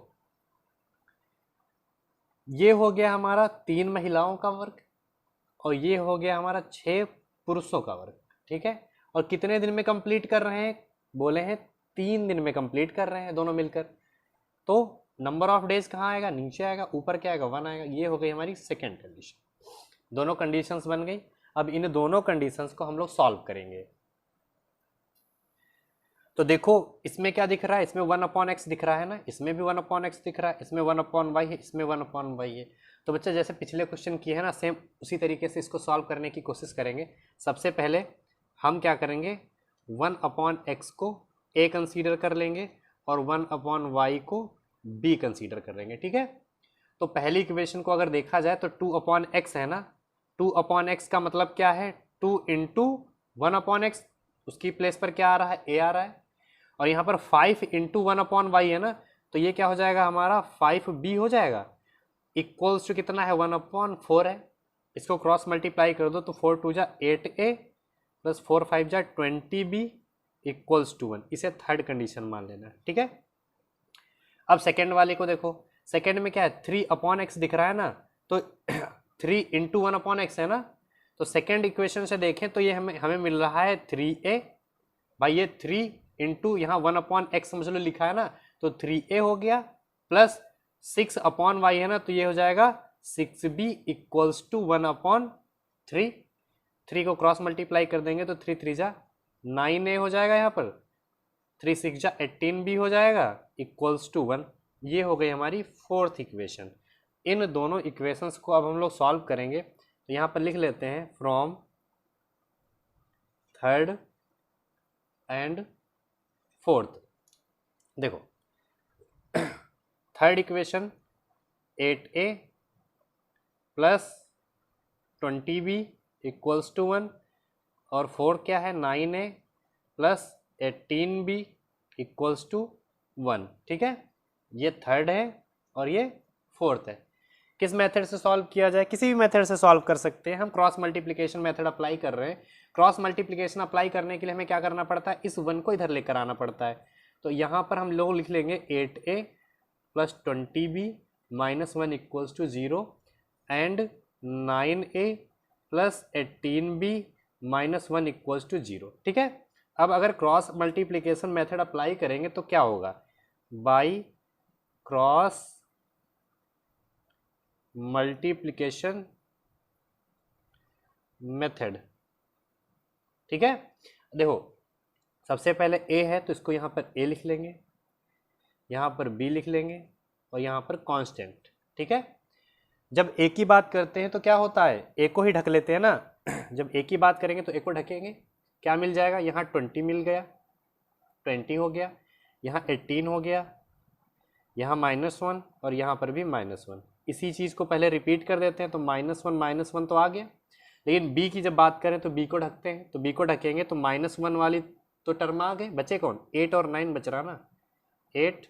ये हो गया हमारा 3 महिलाओं का वर्क, और ये हो गया हमारा 6 पुरुषों का वर्क। ठीक है, और कितने दिन में कंप्लीट कर रहे हैं, बोले हैं 3 दिन में कंप्लीट कर रहे हैं दोनों मिलकर। तो नंबर ऑफ डेज कहाँ आएगा, नीचे आएगा, ऊपर क्या आएगा 1 आएगा। ये हो गई हमारी सेकेंड कंडीशन। दोनों कंडीशंस बन गई। अब इन दोनों कंडीशंस को हम लोग सॉल्व करेंगे। तो देखो इसमें क्या दिख रहा है, इसमें 1/x दिख रहा है ना, इसमें भी 1/x दिख रहा है, इसमें 1/y है, इसमें 1/y है। तो बच्चे जैसे पिछले क्वेश्चन किए हैं ना, सेम उसी तरीके से इसको सॉल्व करने की कोशिश करेंगे। सबसे पहले हम क्या करेंगे, 1/x को a कंसीडर कर लेंगे और 1/y को b कंसीडर कर लेंगे। ठीक है, तो पहली इक्वेशन को अगर देखा जाए तो 2/x है ना, 2/x का मतलब क्या है, 2 इंटू 1/x, उसकी प्लेस पर क्या आ रहा है, a आ रहा है। और यहाँ पर 5 इंटू 1/y है ना, तो ये क्या हो जाएगा हमारा 5b हो जाएगा, इक्वल्स टू कितना है 1/4 है। इसको क्रॉस मल्टीप्लाई कर दो तो 4 2 जा 8a प्लस 4 5 जा 20b इक्वल्स टू 1। इसे थर्ड कंडीशन मान लेना। ठीक है, अब सेकेंड वाले को देखो, सेकेंड में क्या है 3/x दिख रहा है ना, तो 3 इंटू 1/x है ना, तो सेकेंड इक्वेशन से देखें तो ये हमें मिल रहा है 3a। भाई ये 3 इंटू यहाँ 1/x समझ लो लिखा है ना, तो 3a हो गया, प्लस 6/y है ना, तो ये हो जाएगा 6b इक्वल्स टू 1/3। 3 को क्रॉस मल्टीप्लाई कर देंगे तो 3 3 जा 9a हो जाएगा, यहाँ पर 3 6 जा 18b हो जाएगा इक्वल्स टू 1। ये हो गई हमारी फोर्थ इक्वेशन। इन दोनों इक्वेशंस को अब हम लोग सॉल्व करेंगे। तो यहाँ पर लिख लेते हैं फ्रॉम थर्ड एंड फोर्थ। देखो third equation 8a plus 20b equals to 1, और फोर्थ क्या है 9a plus 18b equals to 1। ठीक है, ये थर्ड है और ये फोर्थ है। किस मेथड से सॉल्व किया जाए, किसी भी मेथड से सॉल्व कर सकते हैं। हम क्रॉस मल्टीप्लिकेशन मेथड अप्लाई कर रहे हैं। क्रॉस मल्टीप्लिकेशन अप्लाई करने के लिए हमें क्या करना पड़ता है, इस 1 को इधर लेकर आना पड़ता है। तो यहाँ पर हम लोग लिख लेंगे 8a plus 20b minus 1 equals to 0 and 9a plus 18b minus 1 equals to 0। ठीक है, अब अगर क्रॉस मल्टीप्लिकेशन मेथड अप्लाई करेंगे तो क्या होगा, बाई क्रॉस मल्टीप्लिकेशन मेथड। ठीक है, देखो सबसे पहले a है तो इसको यहाँ पर a लिख लेंगे, यहाँ पर b लिख लेंगे और यहाँ पर कांस्टेंट। ठीक है, जब a की बात करते हैं तो क्या होता है, a को ही ढक लेते हैं ना। जब a की बात करेंगे तो a को ढकेंगे, क्या मिल जाएगा, यहाँ 20 मिल गया, 20 हो गया, यहाँ 18 हो गया, यहाँ -1 और यहाँ पर भी -1। इसी चीज़ को पहले रिपीट कर देते हैं तो -1 तो आ गया। लेकिन b की जब बात करें तो b को ढकते हैं, तो b को ढकेंगे तो -1 वाली तो टर्म आ गए, बचे कौन 8 और 9 बच रहा ना, 8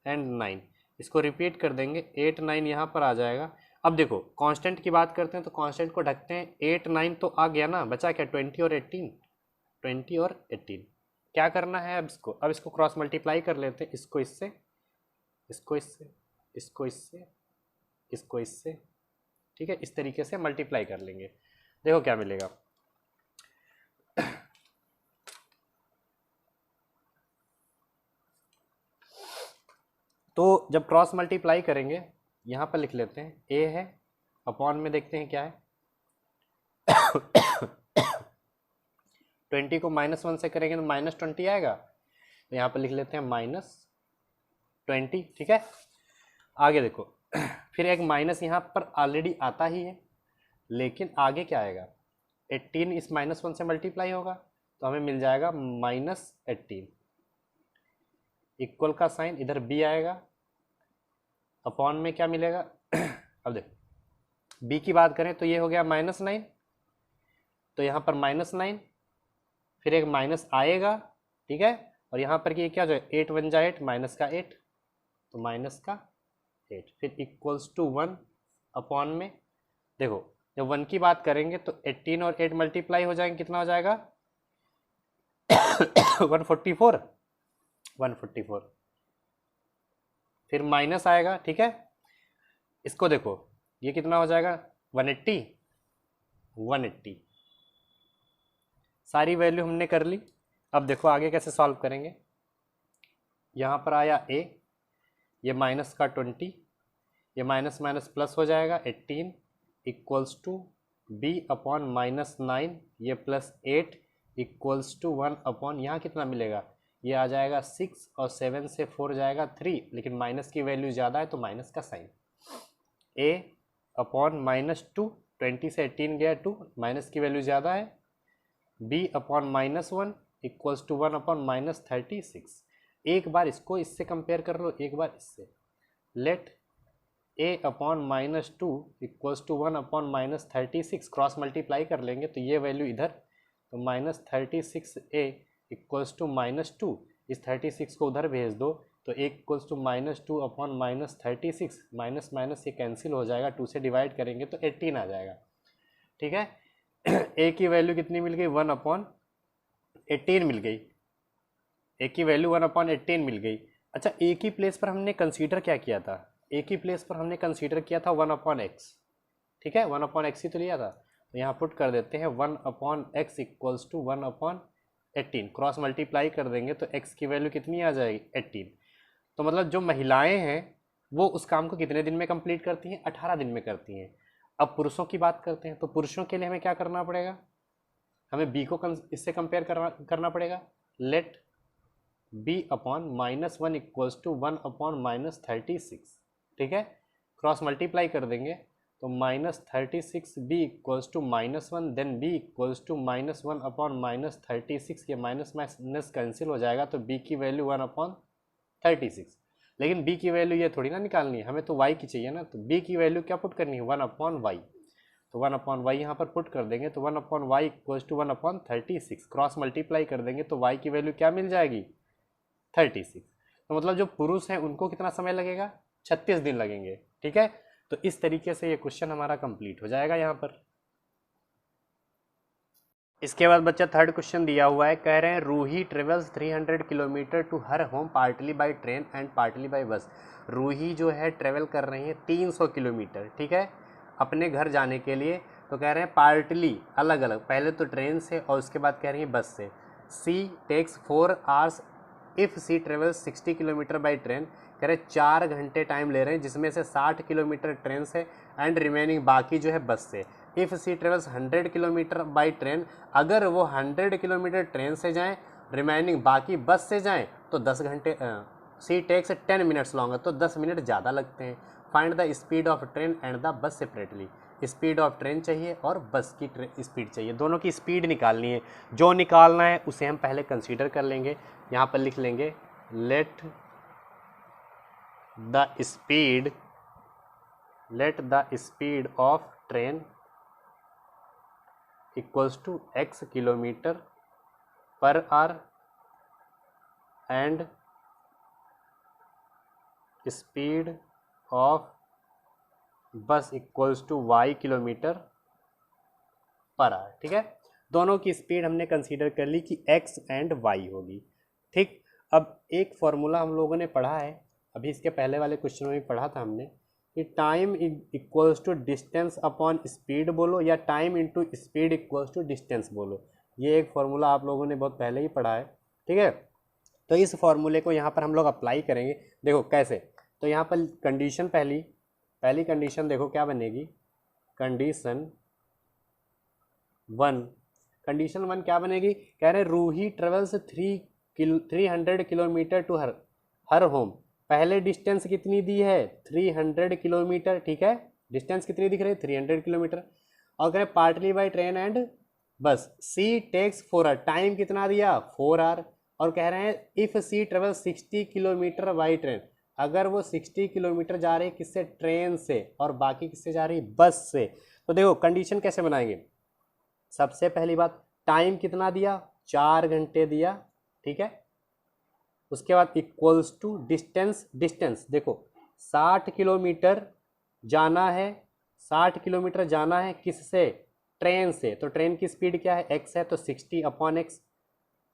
एंड 9। इसको रिपीट कर देंगे 8 9 यहाँ पर आ जाएगा। अब देखो कांस्टेंट की बात करते हैं तो कांस्टेंट को ढकते हैं, 8 9 तो आ गया ना, बचा क्या 20 और 18, 20 और 18। क्या करना है अब इसको क्रॉस मल्टीप्लाई कर लेते हैं, इसको इससे, इसको इससे, इसको इससे, इसको इससे। ठीक है, इस तरीके से मल्टीप्लाई कर लेंगे, देखो क्या मिलेगा। तो जब क्रॉस मल्टीप्लाई करेंगे यहाँ पर लिख लेते हैं a है, अपॉन में देखते हैं क्या है 20 को -1 से करेंगे तो -20 आएगा, तो यहाँ पर लिख लेते हैं -20। ठीक है, आगे देखो फिर एक माइनस यहाँ पर ऑलरेडी आता ही है, लेकिन आगे क्या आएगा, 18 इस -1 से मल्टीप्लाई होगा तो हमें मिल जाएगा -18, इक्वल का साइन इधर बी आएगा, अपॉन में क्या मिलेगा अब देखो बी की बात करें तो ये हो गया -9, तो यहाँ पर -9, फिर एक माइनस आएगा, ठीक है, और यहाँ पर ये क्या जो है 8 बन जाए 8, माइनस का 8, तो माइनस का 8, फिर इक्वल्स टू 1 अपॉन में, देखो जब 1 की बात करेंगे तो 18 और 8 मल्टीप्लाई हो जाएंगे, कितना हो जाएगा 144, 144, फिर माइनस आएगा, ठीक है, इसको देखो ये कितना हो जाएगा 180, 180, सारी वैल्यू हमने कर ली। अब देखो आगे कैसे सॉल्व करेंगे, यहाँ पर आया a, ये माइनस का 20, ये माइनस माइनस प्लस हो जाएगा 18 इक्वल्स टू b अपॉन -9, ये +8 इक्वल्स टू 1 अपॉन यहाँ कितना मिलेगा, ये आ जाएगा 6 और 7 से 4 जाएगा 3, लेकिन माइनस की वैल्यू ज़्यादा है तो माइनस का साइन, a अपॉन -2, 20 से 18 गया 2, माइनस की वैल्यू ज़्यादा है, b upon -1 equals to 1 upon -36। एक बार इसको इससे कंपेयर कर लो, एक बार इससे, let a upon -2 equals to 1 upon -36, cross multiply कर लेंगे तो ये वैल्यू इधर, तो -36a इक्वल्स टू -2, इस 36 को उधर भेज दो तो a equals to -2 upon -36, minus minus ये कैंसिल हो जाएगा, 2 से डिवाइड करेंगे तो 18 आ जाएगा, ठीक है। a की वैल्यू कितनी मिल गई 1 अपॉन 18 मिल गई, a की वैल्यू 1 अपॉन 18 मिल गई। अच्छा a की प्लेस पर हमने कंसीडर क्या किया था, a की प्लेस पर हमने कंसीडर किया था 1 अपॉन एक्स, ठीक है, 1 अपॉन एक्स ही तो लिया था, तो यहाँ पुट कर देते हैं 1 upon x equals to 1 upon 18, cross multiply कर देंगे तो x की वैल्यू कितनी आ जाएगी 18। तो मतलब जो महिलाएं हैं वो उस काम को कितने दिन में कंप्लीट करती हैं, 18 दिन में करती हैं। अब पुरुषों की बात करते हैं, तो पुरुषों के लिए हमें क्या करना पड़ेगा, हमें b को इससे कंपेयर करना पड़ेगा, let b upon -1 equals to 1 upon -36, ठीक है, क्रॉस मल्टीप्लाई कर देंगे तो -36 b equals to -1, then b equals to -1 upon -36, ये माइनस माइनस कैंसिल हो जाएगा तो b की वैल्यू 1 अपॉन 36, लेकिन b की वैल्यू ये थोड़ी ना निकालनी है, हमें तो y की चाहिए ना, तो b की वैल्यू क्या पुट करनी है 1 अपॉन वाई, तो 1 अपॉन वाई यहाँ पर पुट कर देंगे तो 1 upon y equals to 1 upon 36, cross multiply कर देंगे तो y की वैल्यू क्या मिल जाएगी 36। तो मतलब जो पुरुष हैं उनको कितना समय लगेगा 36 दिन लगेंगे, ठीक है। तो इस तरीके से ये क्वेश्चन हमारा कंप्लीट हो जाएगा यहाँ पर। इसके बाद बच्चा थर्ड क्वेश्चन दिया हुआ है, कह रहे हैं Ruhi travels 300 kilometre to her home partly by train and partly by bus. Ruhi जो है ट्रेवल कर रही है 300 किलोमीटर, ठीक है, अपने घर जाने के लिए, तो कह रहे हैं पार्टली अलग अलग, पहले तो ट्रेन से और उसके बाद कह रही है बस से। She takes 4 hours if she travels 60 kilometre by train, कह रहे 4 घंटे टाइम ले रहे हैं, जिसमें से 60 किलोमीटर ट्रेन से एंड रिमेनिंग बाकी जो है बस से। If she travels 100 kilometre by train, अगर वो 100 किलोमीटर ट्रेन से जाएं, रिमेनिंग बाकी बस से जाएं तो 10 घंटे, सी टेक्स 10 मिनट्स लॉन्गर, तो 10 मिनट ज़्यादा लगते हैं। Find the speed of train and the bus separately, speed of train चाहिए और बस की स्पीड चाहिए, दोनों की स्पीड निकालनी है। जो निकालना है उसे हम पहले कंसीडर कर लेंगे, यहाँ पर लिख लेंगे let the speed of train equals to x kilometre per hour and speed of bus equals to y kilometre per hour, ठीक है। दोनों की स्पीड हमने कंसीडर कर ली कि x एंड y होगी, ठीक। अब एक फॉर्मूला हम लोगों ने पढ़ा है, अभी इसके पहले वाले क्वेश्चन में पढ़ा था हमने कि time equals to distance upon speed बोलो या time into speed equals to distance बोलो। ये एक फॉर्मूला आप लोगों ने बहुत पहले ही पढ़ा है, ठीक है। तो इस फॉर्मूले को यहाँ पर हम लोग अप्लाई करेंगे, देखो कैसे। तो यहाँ पर कंडीशन पहली कंडीशन देखो क्या बनेगी, कंडीशन 1 क्या बनेगी, कह रहे Ruhi travels 300 kilometre to her home, पहले डिस्टेंस कितनी दी है 300 किलोमीटर, ठीक है, डिस्टेंस कितनी दिख रही है 300 किलोमीटर, और कह रहे पार्टली बाई ट्रेन एंड बस, सी टेक्स 4 आवर, टाइम कितना दिया 4 आवर, और कह रहे हैं if she travel 60 kilometre by train, अगर वो 60 किलोमीटर जा रही है किससे, ट्रेन से, और बाकी किससे जा रही है, बस से। तो देखो कंडीशन कैसे बनाएंगे, सबसे पहली बात टाइम कितना दिया 4 घंटे दिया, ठीक है, उसके बाद इक्वल्स टू डिस्टेंस, डिस्टेंस देखो 60 किलोमीटर जाना है, 60 किलोमीटर जाना है किससे, ट्रेन से, तो ट्रेन की स्पीड क्या है x है, तो 60 अपॉन x,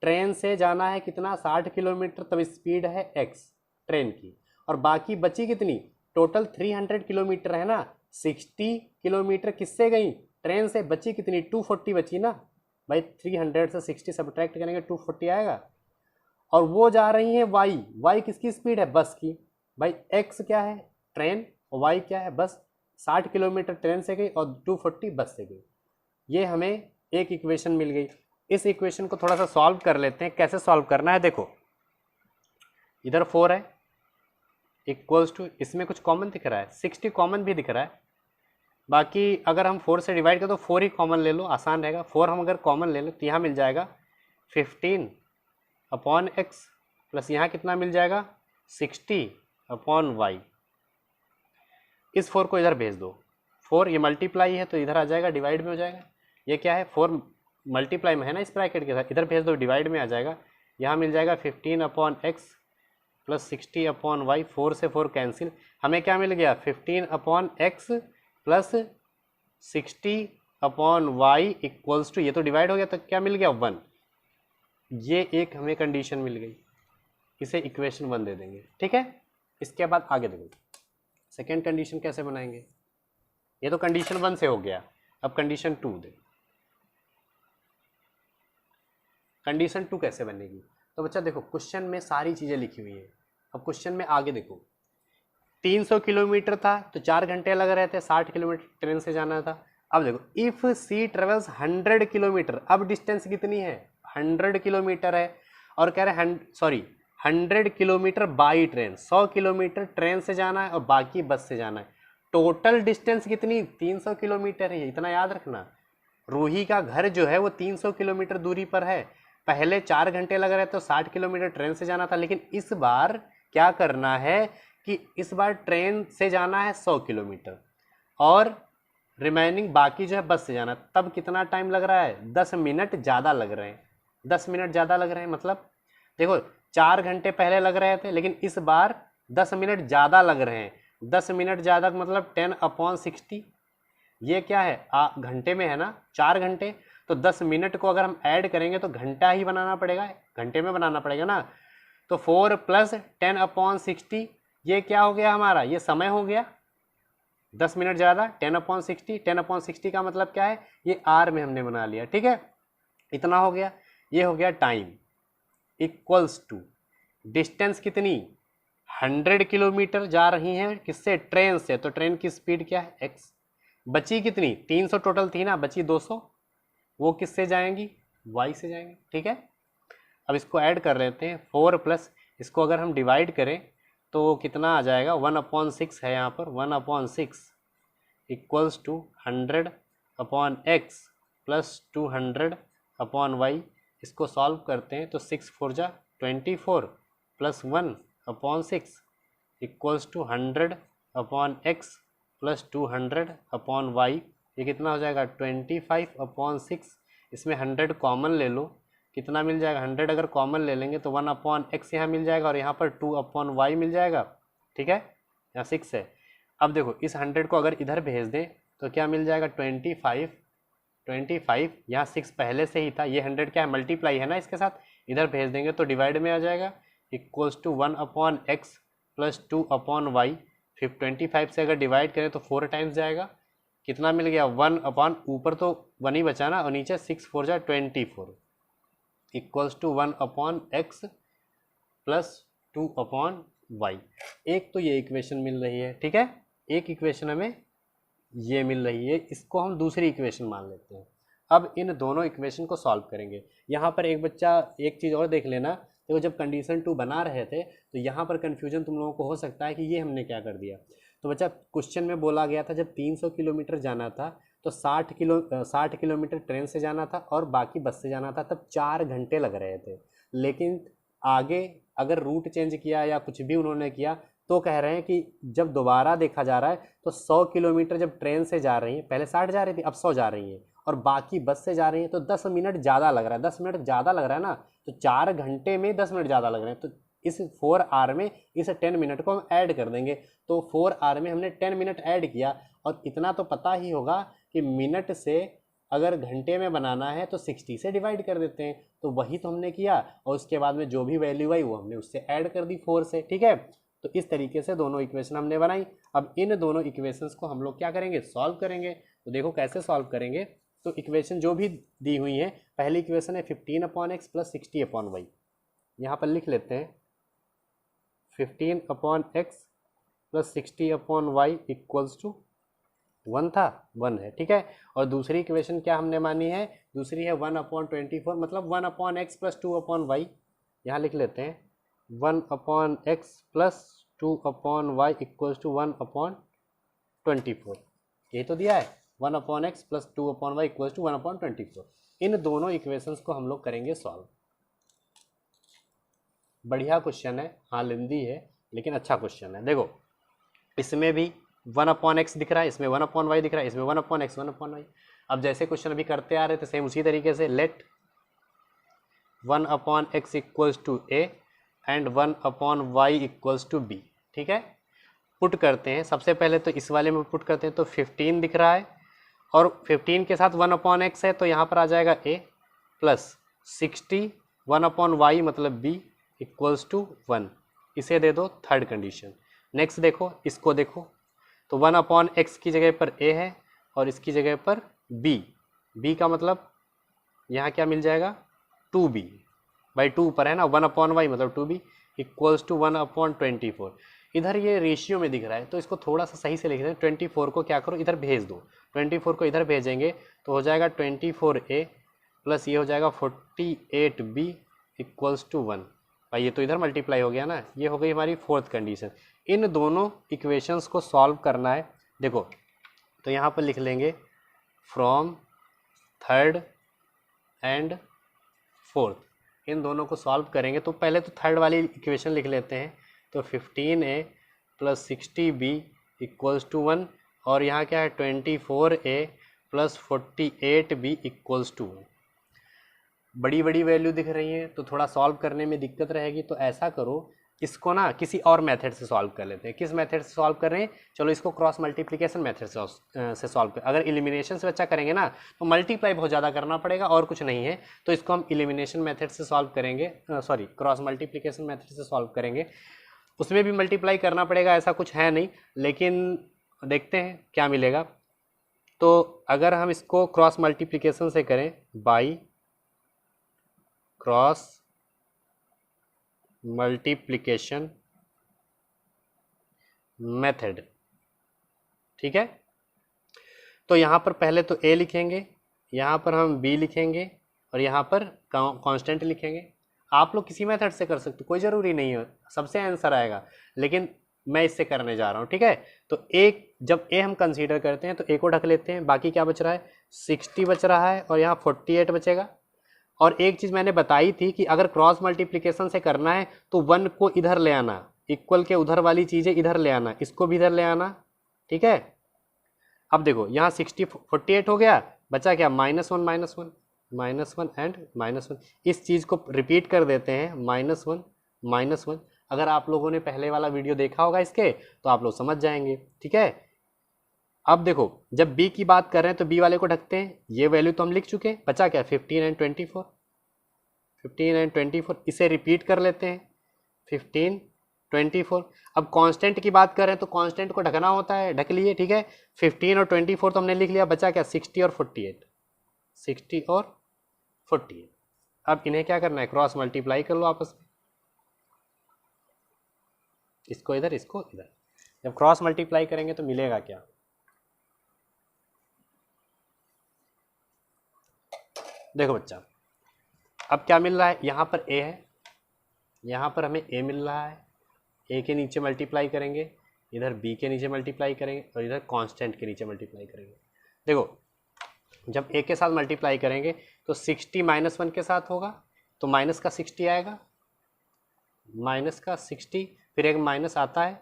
ट्रेन से जाना है कितना 60 किलोमीटर, तब स्पीड है x ट्रेन की, और बाकी बची कितनी, टोटल 300 किलोमीटर है ना, 60 किलोमीटर किससे गई, ट्रेन से, बची कितनी 240 बची ना भाई, 300 से 60 सब्ट्रैक्ट करेंगे 240 आएगा, और वो जा रही है y किसकी स्पीड है, बस की, भाई x क्या है ट्रेन और y क्या है बस, 60 किलोमीटर ट्रेन से गई और 240 बस से गई, ये हमें एक इक्वेशन मिल गई। इस इक्वेशन को थोड़ा सा सॉल्व कर लेते हैं, कैसे सॉल्व करना है, देखो इधर 4 है इक्वल्स टू, इसमें कुछ कॉमन दिख रहा है 60 कॉमन भी दिख रहा है, बाकी अगर हम 4 से डिवाइड करें तो 4 ही कॉमन ले लो, आसान रहेगा, 4 हम अगर कॉमन ले लो तो यहाँ मिल जाएगा 15 अपॉन x, प्लस यहाँ कितना मिल जाएगा 60 अपॉन y, इस 4 को इधर भेज दो, 4 ये मल्टीप्लाई है तो इधर आ जाएगा, डिवाइड में हो जाएगा, ये क्या है 4 मल्टीप्लाई में है ना इस ब्रैकेट के साथ, इधर भेज दो डिवाइड में आ जाएगा, यहाँ मिल जाएगा 15 upon x plus 60 upon y, 4 से 4 कैंसिल, हमें क्या मिल गया 15 upon x plus 60 upon y equals to, ये तो डिवाइड हो गया तो क्या मिल गया 1, ये एक हमें कंडीशन मिल गई, इसे इक्वेशन 1 दे देंगे, ठीक है। इसके बाद आगे देखो सेकेंड कंडीशन कैसे बनाएंगे, ये तो कंडीशन 1 से हो गया, अब कंडीशन 2 दे, कंडीशन 2 कैसे बनेगी, तो बच्चा देखो क्वेश्चन में सारी चीज़ें लिखी हुई है, अब क्वेश्चन में आगे देखो 300 किलोमीटर था तो 4 घंटे लग रहे थे, 60 किलोमीटर ट्रेन से जाना था, अब देखो इफ़ सी ट्रेवल्स 100 किलोमीटर, अब डिस्टेंस कितनी है 100 किलोमीटर है, और कह रहे हैं 100 kilometre by train, 100 kilometre train से जाना है और बाकी बस से जाना है, टोटल डिस्टेंस कितनी 300 किलोमीटर है, इतना याद रखना, रूही का घर जो है वो 300 किलोमीटर दूरी पर है, पहले 4 घंटे लग रहे थे तो 60 किलोमीटर ट्रेन से जाना था, लेकिन इस बार क्या करना है कि इस बार ट्रेन से जाना है 100 किलोमीटर और रिमेनिंग बाकी जो है बस से जाना, तब कितना टाइम लग रहा है 10 मिनट ज़्यादा लग रहे हैं, 10 मिनट ज़्यादा लग रहे हैं, मतलब देखो 4 घंटे पहले लग रहे थे लेकिन इस बार 10 मिनट ज़्यादा लग रहे हैं, 10 मिनट ज़्यादा मतलब 10 अपॉन 60, ये क्या है घंटे में है ना 4 घंटे, तो 10 मिनट को अगर हम ऐड करेंगे तो घंटा ही बनाना पड़ेगा, घंटे में बनाना पड़ेगा ना, तो 4 प्लस 10 अपॉन 60, ये क्या हो गया हमारा, ये समय हो गया 10 मिनट ज़्यादा 10 अपॉन 60, 10 अपॉन 60 का मतलब क्या है, ये आर में हमने बना लिया, ठीक है, इतना हो गया, ये हो गया टाइम इक्वल्स टू डिस्टेंस कितनी 100 किलोमीटर जा रही हैं किससे, ट्रेन से, तो ट्रेन की स्पीड क्या है x, बची कितनी 300 टोटल थी ना, बची 200, वो किससे जाएंगी y से जाएंगी, ठीक है। अब इसको ऐड कर लेते हैं 4 प्लस इसको अगर हम डिवाइड करें तो कितना आ जाएगा 1/6 है यहाँ पर, 1/6 equals to 100 upon x plus 200 upon y, इसको सॉल्व करते हैं तो 6 4 जा 24 plus 1/6 equals to 100 upon x plus 200 upon y, ये कितना हो जाएगा 25/6, इसमें 100 कॉमन ले लो, कितना मिल जाएगा 100 अगर कॉमन ले लेंगे तो 1/x यहाँ मिल जाएगा और यहाँ पर 2/y मिल जाएगा, ठीक है, यहाँ 6 है। अब देखो इस 100 को अगर इधर भेज दें तो क्या मिल जाएगा 25, यहाँ 6 पहले से ही था, ये 100 क्या है मल्टीप्लाई है ना इसके साथ, इधर भेज देंगे तो डिवाइड में आ जाएगा equals to 1/x plus 2/y, फिर 25 से अगर डिवाइड करें तो 4 टाइम्स जाएगा, कितना मिल गया 1 ऊपर तो 1 ही बचा ना और नीचे 6 4 जा 24 equals to 1/x plus 2/y, एक तो ये इक्वेशन मिल रही है, ठीक है, एक इक्वेशन हमें ये मिल रही है, इसको हम दूसरी इक्वेशन मान लेते हैं। अब इन दोनों इक्वेशन को सॉल्व करेंगे। यहाँ पर एक बच्चा एक चीज़ और देख लेना, देखो जब कंडीशन 2 बना रहे थे तो यहाँ पर कन्फ्यूजन तुम लोगों को हो सकता है कि ये हमने क्या कर दिया। तो बच्चा क्वेश्चन में बोला गया था जब 300 किलोमीटर जाना था तो 60 किलोमीटर ट्रेन से जाना था और बाकी बस से जाना था, तब 4 घंटे लग रहे थे। लेकिन आगे अगर रूट चेंज किया या कुछ भी उन्होंने किया तो कह रहे हैं कि जब दोबारा देखा जा रहा है तो 100 किलोमीटर जब ट्रेन से जा रही हैं, पहले 60 जा रही थी अब 100 जा रही हैं और बाकी बस से जा रही हैं, तो 10 मिनट ज़्यादा लग रहा है। 10 मिनट ज़्यादा लग रहा है ना, तो 4 घंटे में 10 मिनट ज़्यादा लग रहे हैं, तो इस 4 आवर में इस 10 मिनट को हम ऐड कर देंगे। तो 4 आवर में हमने 10 मिनट ऐड किया, और इतना तो पता ही होगा कि मिनट से अगर घंटे में बनाना है तो 60 से डिवाइड कर देते हैं, तो वही तो हमने किया, और उसके बाद में जो भी वैल्यू आई वो हमने उससे ऐड कर दी 4 से। ठीक है, तो इस तरीके से दोनों इक्वेशन हमने बनाई। अब इन दोनों इक्वेशंस को हम लोग क्या करेंगे, सॉल्व करेंगे। तो देखो कैसे सॉल्व करेंगे। तो इक्वेशन जो भी दी हुई है, पहली इक्वेशन है 15/x प्लस 60/y, यहाँ पर लिख लेते हैं 15/x plus 60/y equals to 1 था, 1 है। ठीक है, और दूसरी इक्वेशन क्या हमने मानी है, दूसरी है 1/24, मतलब 1/x प्लस 2/y, यहाँ लिख लेते हैं 1/x plus 2/y equals to 1/24। यही तो दिया है 1/x plus 2/y equals to 1/24। इन दोनों इक्वेशंस को हम लोग करेंगे सॉल्व। बढ़िया क्वेश्चन है, हाँ लेंदी है लेकिन अच्छा क्वेश्चन है। देखो इसमें भी 1/x दिख रहा है, इसमें 1/y दिख रहा है, इसमें 1/x 1/y। अब जैसे क्वेश्चन अभी करते आ रहे थे सेम उसी तरीके से, let 1/x equals to a and 1/y equals to b। ठीक है, पुट करते हैं। सबसे पहले तो इस वाले में पुट करते हैं, तो 15 दिख रहा है और 15 के साथ 1/x है, तो यहाँ पर आ जाएगा a प्लस 60 1/y मतलब b इक्वल्स टू 1। इसे दे दो थर्ड कंडीशन। नेक्स्ट देखो, इसको देखो, तो 1/x की जगह पर a है और इसकी जगह पर b। b का मतलब यहाँ क्या मिल जाएगा 2b, बाई 2 पर है ना, 1/y मतलब 2b इक्वल्स टू 1/24। इधर ये रेशियो में दिख रहा है तो इसको थोड़ा सा सही से लिख दें। 24 को क्या करो इधर भेज दो, 24 को इधर भेजेंगे तो हो जाएगा 24a प्लस ये हो जाएगा 48b इक्वल्स टू 1। भाई ये तो इधर मल्टीप्लाई हो गया ना, ये हो गई हमारी फोर्थ कंडीशन। इन दोनों इक्वेशंस को सॉल्व करना है। देखो तो यहाँ पर लिख लेंगे फ्रॉम थर्ड एंड फोर्थ, इन दोनों को सॉल्व करेंगे। तो पहले तो थर्ड वाली इक्वेशन लिख लेते हैं, तो 15a plus 60b equals to 1, और यहाँ क्या है 24a plus 48b equals to 1। बड़ी बड़ी वैल्यू दिख रही है तो थोड़ा सॉल्व करने में दिक्कत रहेगी, तो ऐसा करो इसको ना किसी और मेथड से सॉल्व कर लेते हैं। किस मेथड से सॉल्व कर रहे हैं, चलो इसको क्रॉस मल्टीप्लिकेशन मेथड से सॉल्व कर। अगर एलिमिनेशन से बच्चा करेंगे ना तो मल्टीप्लाई बहुत ज़्यादा करना पड़ेगा और कुछ नहीं है, तो इसको हम एलिमिनेशन मेथड से सॉल्व करेंगे, सॉरी क्रॉस मल्टीप्लिकेशन मेथड से सॉल्व करेंगे। उसमें भी मल्टीप्लाई करना पड़ेगा, ऐसा कुछ है नहीं, लेकिन देखते हैं क्या मिलेगा। तो अगर हम इसको क्रॉस मल्टीप्लिकेशन से करें बाई क्रॉस मल्टीप्लिकेशन मेथड, ठीक है, तो यहाँ पर पहले तो a लिखेंगे, यहाँ पर हम b लिखेंगे और यहाँ पर कांस्टेंट लिखेंगे। आप लोग किसी मेथड से कर सकते हो, कोई ज़रूरी नहीं है सबसे आंसर आएगा, लेकिन मैं इससे करने जा रहा हूँ। ठीक है, तो एक जब a हम कंसीडर करते हैं तो a को ढक लेते हैं, बाकी क्या बच रहा है 60 बच रहा है और यहाँ 48 बचेगा। और एक चीज़ मैंने बताई थी कि अगर क्रॉस मल्टीप्लिकेशन से करना है तो 1 को इधर ले आना, इक्वल के उधर वाली चीज़ें इधर ले आना, इसको भी इधर ले आना। ठीक है, अब देखो यहाँ 60 48 हो गया, बचा क्या -1 -1 एंड -1। इस चीज़ को रिपीट कर देते हैं -1 अगर आप लोगों ने पहले वाला वीडियो देखा होगा इसके तो आप लोग समझ जाएंगे। ठीक है, अब देखो जब b की बात कर रहे हैं तो b वाले को ढकते हैं, ये वैल्यू तो हम लिख चुके हैं, बचा क्या 15 एंड 24, इसे रिपीट कर लेते हैं 15 24। अब कांस्टेंट की बात कर रहे हैं तो कांस्टेंट को ढकना होता है, ढक लिए। ठीक है, 15 और 24 तो हमने लिख लिया, बचा क्या 60 और 48। अब इन्हें क्या करना है, क्रॉस मल्टीप्लाई कर लो आपस में, इसको इधर इसको इधर। जब क्रॉस मल्टीप्लाई करेंगे तो मिलेगा क्या, देखो बच्चा अब क्या मिल रहा है, यहाँ पर a है यहाँ पर हमें a मिल रहा है, a के नीचे मल्टीप्लाई करेंगे, इधर b के नीचे मल्टीप्लाई करेंगे और इधर कांस्टेंट के नीचे मल्टीप्लाई करेंगे। देखो जब a के साथ मल्टीप्लाई करेंगे तो 60 -1 के साथ होगा, तो माइनस का 60 आएगा, माइनस का 60, फिर एक माइनस आता है,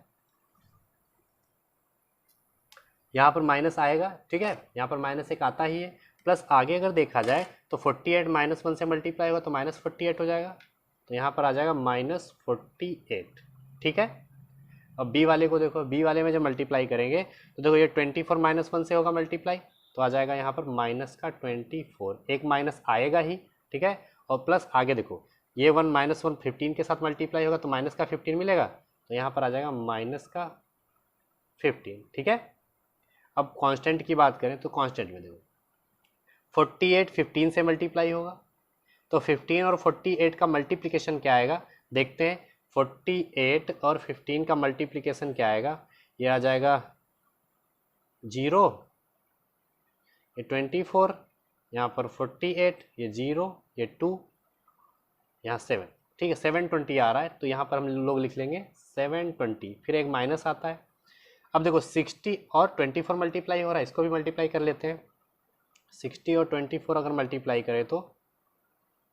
यहाँ पर माइनस आएगा, ठीक है, यहाँ पर माइनस एक आता ही है, प्लस आगे अगर देखा जाए तो 48 -1 से मल्टीप्लाई होगा तो -48 हो जाएगा, तो यहाँ पर आ जाएगा -48, ठीक है। अब b वाले को देखो, b वाले में जब मल्टीप्लाई करेंगे तो देखो ये 24 -1 से होगा मल्टीप्लाई, तो आ जाएगा यहाँ पर माइनस का 24, एक माइनस आएगा ही, ठीक है, और प्लस आगे देखो ये 1 -1 15 के साथ मल्टीप्लाई होगा तो माइनस का 15 मिलेगा, तो यहाँ पर आ जाएगा माइनस का 15, ठीक है। अब कांस्टेंट की बात करें तो कांस्टेंट में देखो 48 15 से मल्टीप्लाई होगा, तो 15 और 48 का मल्टीप्लिकेशन क्या आएगा देखते हैं। 48 और 15 का मल्टीप्लिकेशन क्या आएगा, ये आ जाएगा 0, ये 24, यहाँ पर 48, ये 0, ये 2, यहाँ 7, ठीक है, 720 आ रहा है, तो यहाँ पर हम लोग लिख लेंगे 720, फिर एक माइनस आता है। अब देखो 60 और 24 मल्टीप्लाई हो रहा है, इसको भी मल्टीप्लाई कर लेते हैं। 60 और 24 अगर मल्टीप्लाई करें तो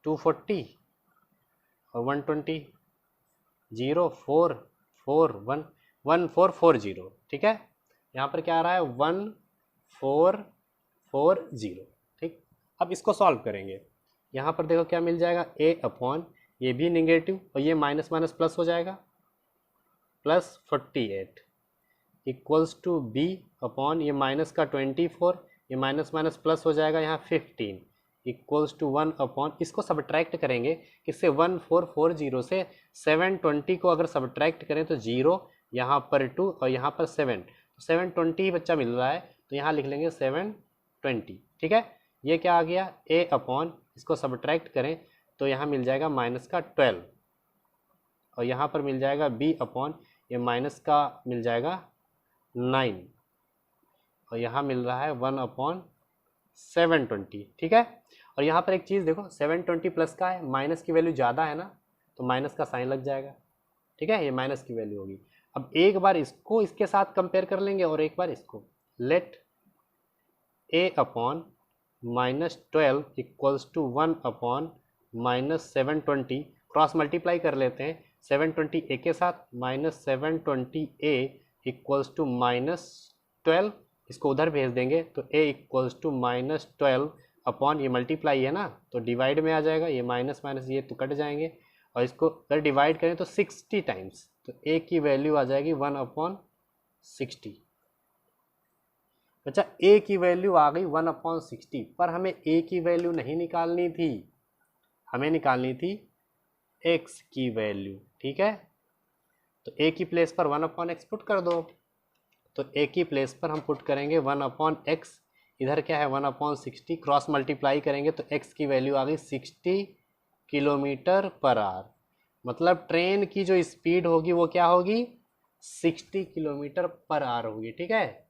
240 और 120, 0 4 4 1 1440, ठीक है, यहाँ पर क्या आ रहा है 1440, ठीक। अब इसको सॉल्व करेंगे, यहाँ पर देखो क्या मिल जाएगा, a अपॉन ये भी निगेटिव और ये माइनस माइनस प्लस हो जाएगा, plus 48 equals to b upon ये माइनस का 24, ये माइनस माइनस प्लस हो जाएगा यहाँ 15 इक्वल्स टू 1 अपॉन, इसको सब्ट्रैक्ट करेंगे, किससे 1440 से 720 को अगर सब्ट्रैक्ट करें तो 0, यहाँ पर 2 और यहाँ पर 7, तो 720 ही बच्चा मिल रहा है, तो यहाँ लिख लेंगे 720, ठीक है। ये क्या आ गया a अपॉन, इसको सब्ट्रैक्ट करें तो यहाँ मिल जाएगा माइनस का 12 और यहाँ पर मिल जाएगा b अपॉन, ये माइनस का मिल जाएगा 9 और यहाँ मिल रहा है 1 अपॉन 720, ठीक है। और यहाँ पर एक चीज़ देखो 720 प्लस का है, माइनस की वैल्यू ज़्यादा है ना, तो माइनस का साइन लग जाएगा, ठीक है, ये माइनस की वैल्यू होगी। अब एक बार इसको इसके साथ कंपेयर कर लेंगे और एक बार इसको, let a upon -12 equals to 1 upon -720, cross multiply कर लेते हैं 720 a के साथ, -720 a इक्वल्स टू -12, इसको उधर भेज देंगे तो a इक्वल्स टू -12 अपॉन, ये मल्टीप्लाई है ना तो डिवाइड में आ जाएगा, ये माइनस माइनस ये तो कट जाएंगे और इसको अगर डिवाइड करें तो 60 टाइम्स, तो a की वैल्यू आ जाएगी 1 अपॉन 60। अच्छा a की वैल्यू आ गई 1 अपॉन 60, पर हमें a की वैल्यू नहीं निकालनी थी, हमें निकालनी थी x की वैल्यू, ठीक है। तो a की प्लेस पर 1 अपॉन x पुट कर दो, तो a की प्लेस पर हम पुट करेंगे 1 अपॉन x, इधर क्या है 1 अपॉन 60, क्रॉस मल्टीप्लाई करेंगे तो x की वैल्यू आ गई 60 km/h, मतलब ट्रेन की जो स्पीड होगी वो क्या होगी 60 km/h होगी, ठीक है।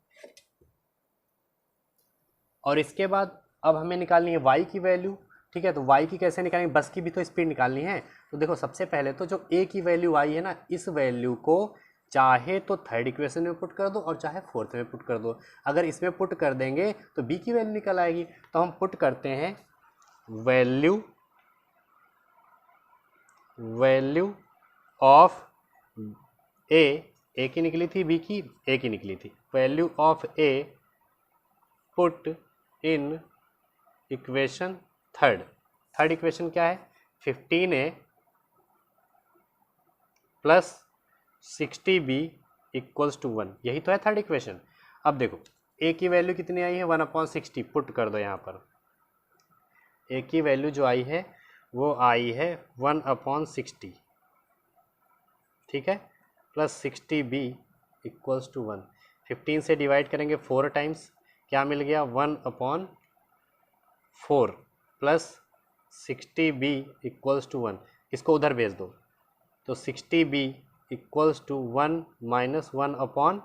और इसके बाद अब हमें निकालनी है y की वैल्यू, ठीक है, तो y की कैसे निकालेंगे, बस की भी तो स्पीड निकालनी है। तो देखो सबसे पहले तो जो a की वैल्यू आई है ना, इस वैल्यू को चाहे तो थर्ड इक्वेशन में पुट कर दो और चाहे फोर्थ में पुट कर दो। अगर इसमें पुट कर देंगे तो b की वैल्यू निकल आएगी, तो हम पुट करते हैं वैल्यू ऑफ a की निकली थी, b की a की निकली थी, value of a put in equation third equation क्या है 15a plus 60b equals to 1, यही तो है थर्ड इक्वेशन। अब देखो a की वैल्यू कितनी आई है 1 अपॉन 60, पुट कर दो यहाँ पर, a की वैल्यू जो आई है वो आई है 1 अपॉन 60, ठीक है, प्लस 60b इक्वल्स टू 1, 15 से डिवाइड करेंगे 4 टाइम्स, क्या मिल गया 1 upon 4 plus 60b equals to 1, इसको उधर भेज दो तो 60b equals to 1 minus 1 upon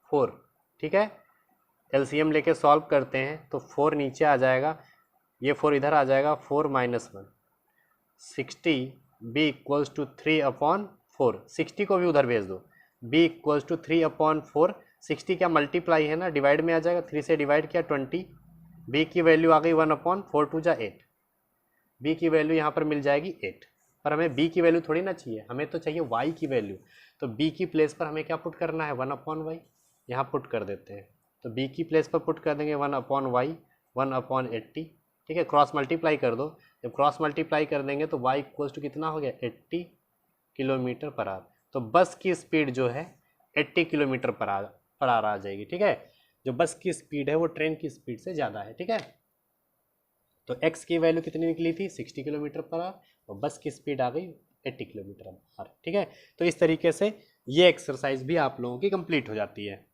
4, ठीक है। एलसीएम लेके सॉल्व करते हैं तो 4 नीचे आ जाएगा, ये 4 इधर आ जाएगा, 4 माइनस 1, 60 b इक्वल्स टू 3/4, 60 को भी उधर भेज दो, b इक्वल्स टू 3/4, 60 क्या मल्टीप्लाई है ना, डिवाइड में आ जाएगा, 3 से डिवाइड किया 20, b की वैल्यू आ गई 1/4, 2 जा 8, b की वैल्यू यहाँ पर मिल जाएगी 8। पर हमें b की वैल्यू थोड़ी ना चाहिए, हमें तो चाहिए y की वैल्यू। तो b की प्लेस पर हमें क्या पुट करना है, 1/y, यहाँ पुट कर देते हैं। तो b की प्लेस पर पुट कर देंगे 1/y, 1/80, ठीक है, क्रॉस मल्टीप्लाई कर दो। जब क्रॉस मल्टीप्लाई कर देंगे तो y इक्वल्स टू कितना हो गया, 80 किलोमीटर पर आवर। तो बस की स्पीड जो है 80 किलोमीटर पर आवर आ जाएगी, ठीक है। जो बस की स्पीड है वो ट्रेन की स्पीड से ज़्यादा है, ठीक है। तो x की वैल्यू कितनी निकली थी, 60 किलोमीटर पर आवर, और बस की स्पीड आ गई 80 किलोमीटर पर आवर, ठीक है। तो इस तरीके से ये एक्सरसाइज भी आप लोगों की कंप्लीट हो जाती है।